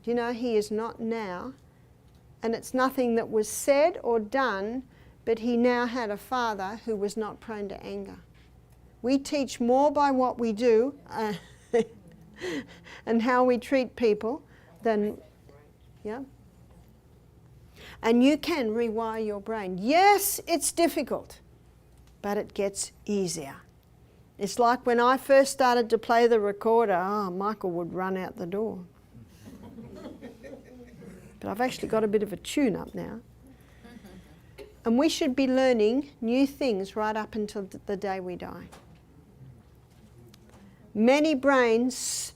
You know, he is not now, and it's nothing that was said or done, but he now had a father who was not prone to anger. We teach more by what we do and how we treat people than, yeah. And you can rewire your brain. Yes, it's difficult, but it gets easier. It's like when I first started to play the recorder, Michael would run out the door. But I've actually got a bit of a tune-up now. And we should be learning new things right up until the day we die. Many brains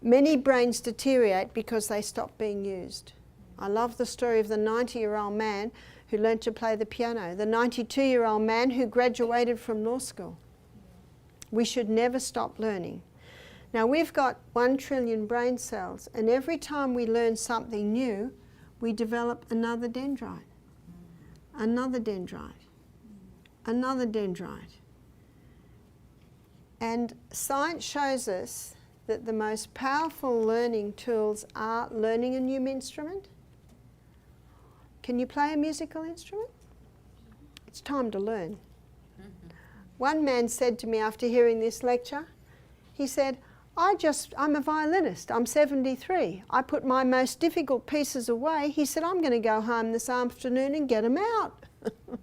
deteriorate because they stop being used. I love the story of the 90-year-old man who learned to play the piano, the 92-year-old man who graduated from law school. We should never stop learning. Now, we've got 1 trillion brain cells, and every time we learn something new, we develop another dendrite, another dendrite, another dendrite. And science shows us that the most powerful learning tools are learning a new instrument. Can you play a musical instrument? It's time to learn. One man said to me after hearing this lecture, he said, I'm a violinist, I'm 73. I put my most difficult pieces away. He said, I'm going to go home this afternoon and get them out. Do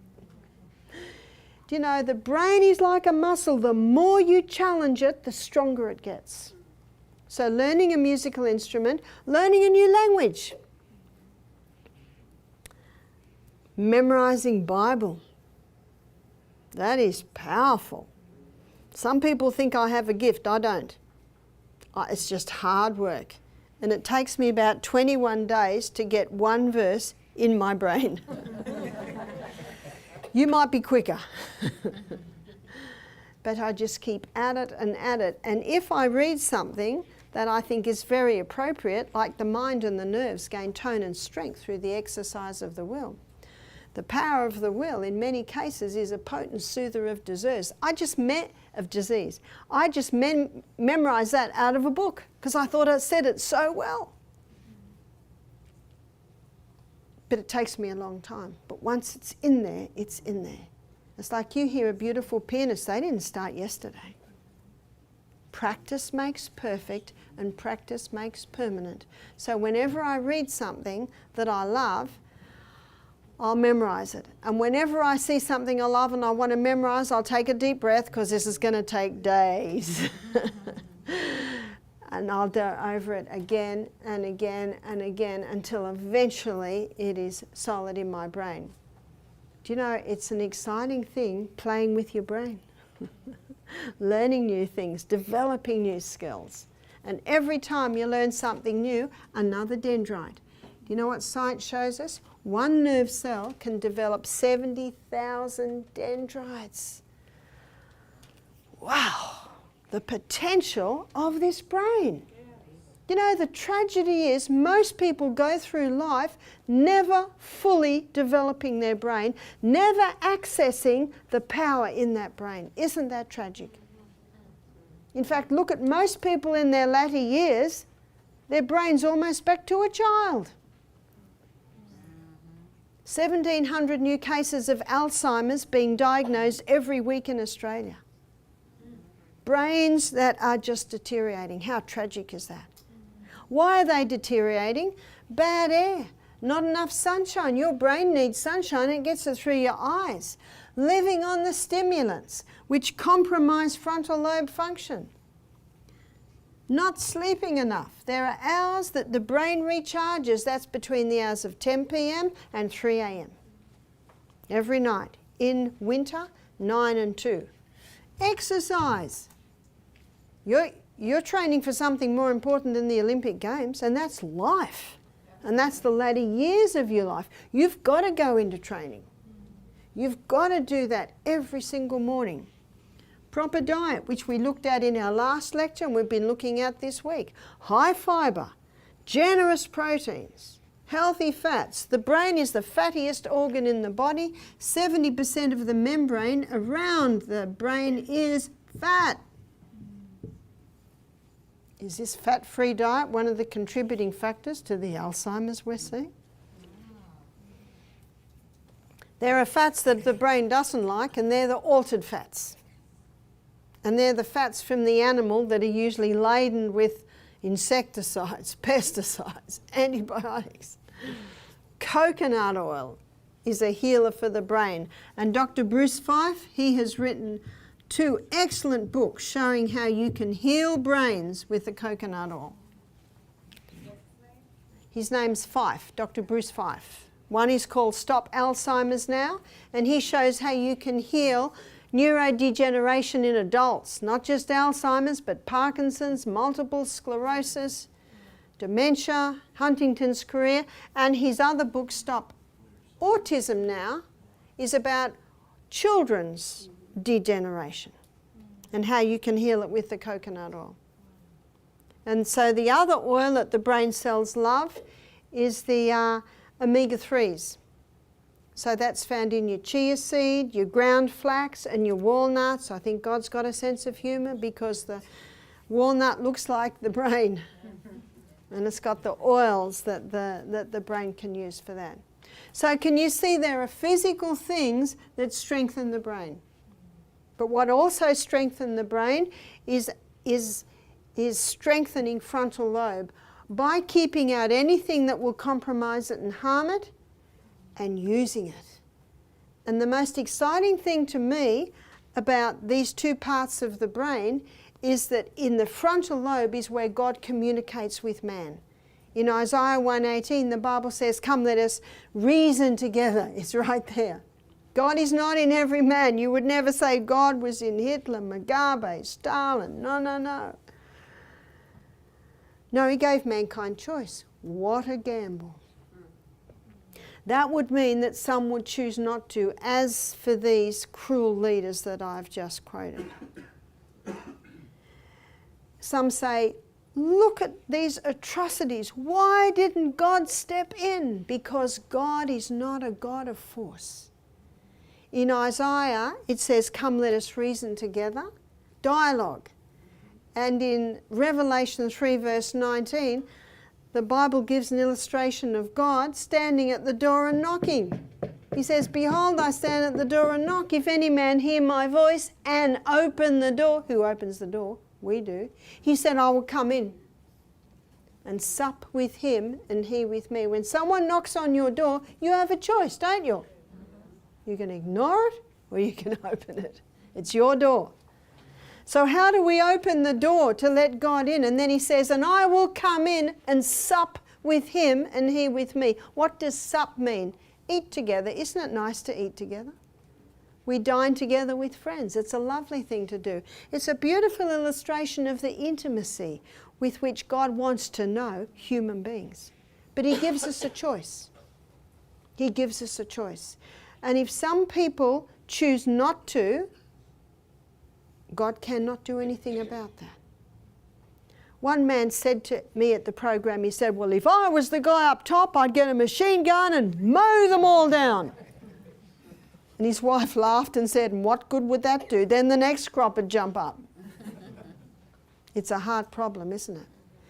you know, the brain is like a muscle. The more you challenge it, the stronger it gets. So learning a musical instrument, learning a new language, memorizing Bible. That is powerful. Some people think I have a gift. I don't. It's just hard work. And it takes me about 21 days to get 1 verse in my brain. You might be quicker. But I just keep at it and at it. And if I read something that I think is very appropriate, like the mind and the nerves gain tone and strength through the exercise of the will. The power of the will, in many cases, is a potent soother of disease. I just memorized that out of a book because I thought I said it so well. But it takes me a long time. But once it's in there, it's in there. It's like you hear a beautiful pianist. They didn't start yesterday. Practice makes perfect, and practice makes permanent. So whenever I read something that I love, I'll memorize it. And whenever I see something I love and I want to memorize, I'll take a deep breath because this is going to take days. And I'll go over it again and again and again until eventually it is solid in my brain. Do you know, it's an exciting thing playing with your brain. Learning new things, developing new skills. And every time you learn something new, another dendrite. Do you know what science shows us? 1 nerve cell can develop 70,000 dendrites. Wow, the potential of this brain. You know, the tragedy is most people go through life never fully developing their brain, never accessing the power in that brain. Isn't that tragic? In fact, look at most people in their latter years, their brain's almost back to a child. 1,700 new cases of Alzheimer's being diagnosed every week in Australia. Brains that are just deteriorating. How tragic is that? Why are they deteriorating? Bad air, not enough sunshine. Your brain needs sunshine, it gets it through your eyes. Living on the stimulants, which compromise frontal lobe function. Not sleeping enough. There are hours that the brain recharges. That's between the hours of 10 p.m. and 3 a.m. every night. In winter, 9 and 2. Exercise. you're training for something more important than the Olympic Games, and that's life. And that's the latter years of your life. You've got to go into training. You've got to do that every single morning. Proper diet, which we looked at in our last lecture and we've been looking at this week. High fibre, generous proteins, healthy fats. The brain is the fattiest organ in the body. 70% of the membrane around the brain is fat. Is this fat-free diet one of the contributing factors to the Alzheimer's we're seeing? There are fats that the brain doesn't like, and they're the altered fats. And they're the fats from the animal that are usually laden with insecticides, pesticides, antibiotics. Coconut oil is a healer for the brain. And Dr. Bruce Fife, he has written 2 excellent books showing how you can heal brains with the coconut oil. His name's Fife, Dr. Bruce Fife. One is called Stop Alzheimer's Now, and he shows how you can heal neurodegeneration in adults, not just Alzheimer's, but Parkinson's, multiple sclerosis, dementia, Huntington's chorea, and his other book, Stop Autism Now, is about children's degeneration and how you can heal it with the coconut oil. And so the other oil that the brain cells love is the omega-3s. So that's found in your chia seed, your ground flax and your walnuts. I think God's got a sense of humour because the walnut looks like the brain and it's got the oils that the brain can use for that. So can you see there are physical things that strengthen the brain? But what also strengthens the brain is strengthening frontal lobe by keeping out anything that will compromise it and harm it and using it. And the most exciting thing to me about these 2 parts of the brain is that in the frontal lobe is where God communicates with man. In Isaiah 1:18, the Bible says, "Come, let us reason together." It's right there. God is not in every man. You would never say God was in Hitler, Mugabe, Stalin. No, no, no. No, he gave mankind choice. What a gamble. That would mean that some would choose not to, as for these cruel leaders that I've just quoted. Some say, look at these atrocities. Why didn't God step in? Because God is not a God of force. In Isaiah, it says, "Come, let us reason together." Dialogue. And in Revelation 3 verse 19, the Bible gives an illustration of God standing at the door and knocking. He says, "Behold, I stand at the door and knock. If any man hear my voice and open the door," who opens the door? We do. He said, "I will come in and sup with him and he with me." When someone knocks on your door, you have a choice, don't you? You can ignore it or you can open it. It's your door. So how do we open the door to let God in? And then he says, "And I will come in and sup with him and he with me." What does sup mean? Eat together. Isn't it nice to eat together? We dine together with friends. It's a lovely thing to do. It's a beautiful illustration of the intimacy with which God wants to know human beings. But he gives us a choice. He gives us a choice. And if some people choose not to, God cannot do anything about that. One man said to me at the program, he said, "Well, if I was the guy up top, I'd get a machine gun and mow them all down." And his wife laughed and said, "And what good would that do? Then the next crop would jump up." It's a hard problem, isn't it?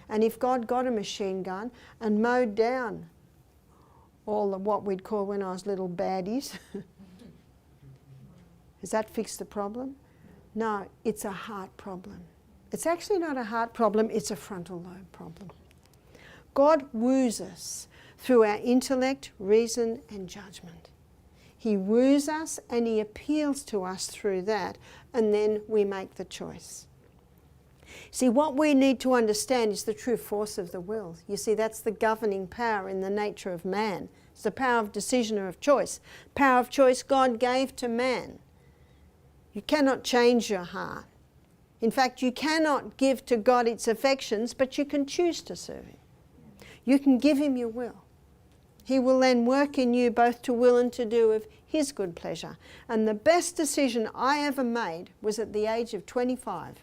And if God got a machine gun and mowed down all the what we'd call when I was little baddies, does that fix the problem? No, it's a heart problem. It's actually not a heart problem, it's a frontal lobe problem. God woos us through our intellect, reason and judgment. He woos us and he appeals to us through that, and then we make the choice. See, what we need to understand is the true force of the will. You see, that's the governing power in the nature of man. It's the power of decision or of choice. Power of choice God gave to man. You cannot change your heart. In fact, you cannot give to God its affections, but you can choose to serve him. You can give him your will. He will then work in you both to will and to do of his good pleasure. And the best decision I ever made was at the age of 25.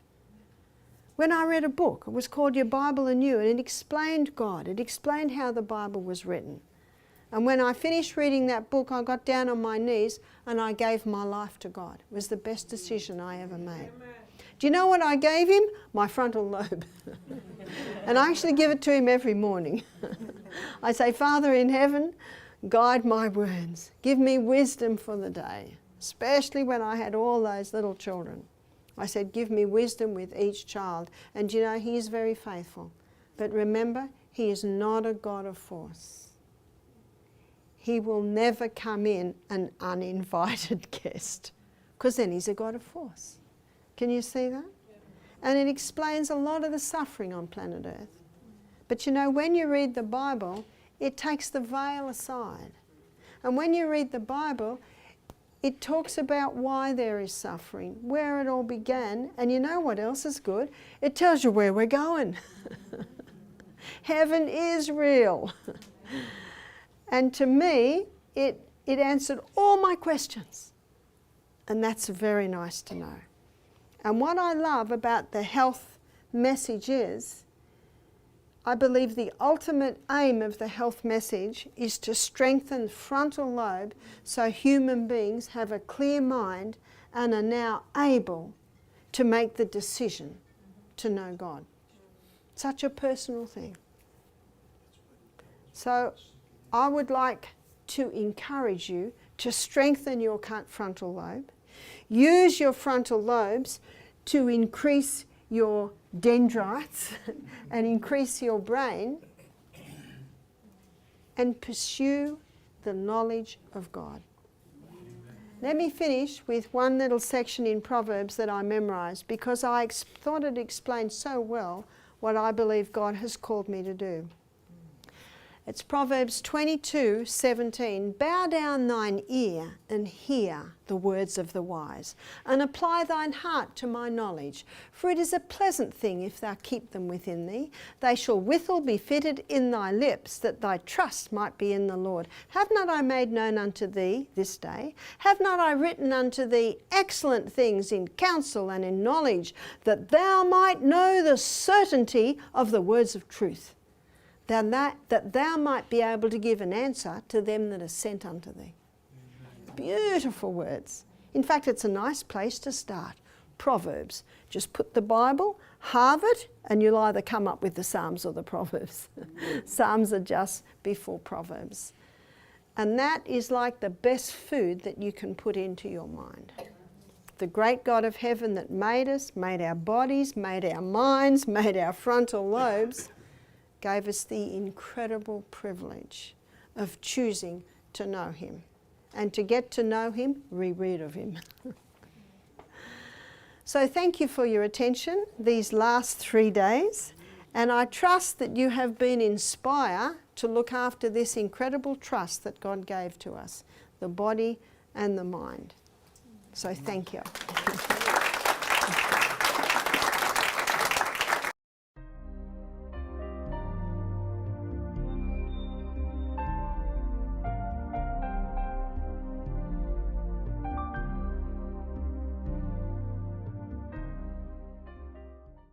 When I read a book, it was called Your Bible Anew, and it explained God. It explained how the Bible was written. And when I finished reading that book, I got down on my knees and I gave my life to God. It was the best decision I ever made. Do you know what I gave him? My frontal lobe. And I actually give it to him every morning. I say, Father in heaven, guide my words. Give me wisdom for the day, especially when I had all those little children. I said, give me wisdom with each child. And you know, he is very faithful. But remember, he is not a God of force. He will never come in an uninvited guest, because then he's a God of force. Can you see that? Yeah. And it explains a lot of the suffering on planet Earth. But you know, when you read the Bible, it takes the veil aside. And when you read the Bible, it talks about why there is suffering, where it all began, and you know what else is good? It tells you where we're going. Heaven is real. And to me, it answered all my questions. And that's very nice to know. And what I love about the health message is, I believe the ultimate aim of the health message is to strengthen frontal lobe so human beings have a clear mind and are now able to make the decision to know God. Such a personal thing. So I would like to encourage you to strengthen your frontal lobe. Use your frontal lobes to increase your dendrites and increase your brain, and pursue the knowledge of God. Let me finish with one little section in Proverbs that I memorized, because I thought it explained so well what I believe God has called me to do. It's Proverbs 22:17. Bow down thine ear and hear the words of the wise, and apply thine heart to my knowledge. For it is a pleasant thing if thou keep them within thee. They shall withal be fitted in thy lips, that thy trust might be in the Lord. Have not I made known unto thee this day? Have not I written unto thee excellent things in counsel and in knowledge, that thou might know the certainty of the words of truth? That thou might be able to give an answer to them that are sent unto thee. Beautiful words. In fact, it's a nice place to start. Proverbs. Just put the Bible, halve it, and you'll either come up with the Psalms or the Proverbs. Psalms are just before Proverbs. And that is like the best food that you can put into your mind. The great God of heaven that made us, made our bodies, made our minds, made our frontal lobes, gave us the incredible privilege of choosing to know him. And to get to know him, reread of him. So thank you for your attention these last 3 days. And I trust that you have been inspired to look after this incredible trust that God gave to us, the body and the mind. So thank you.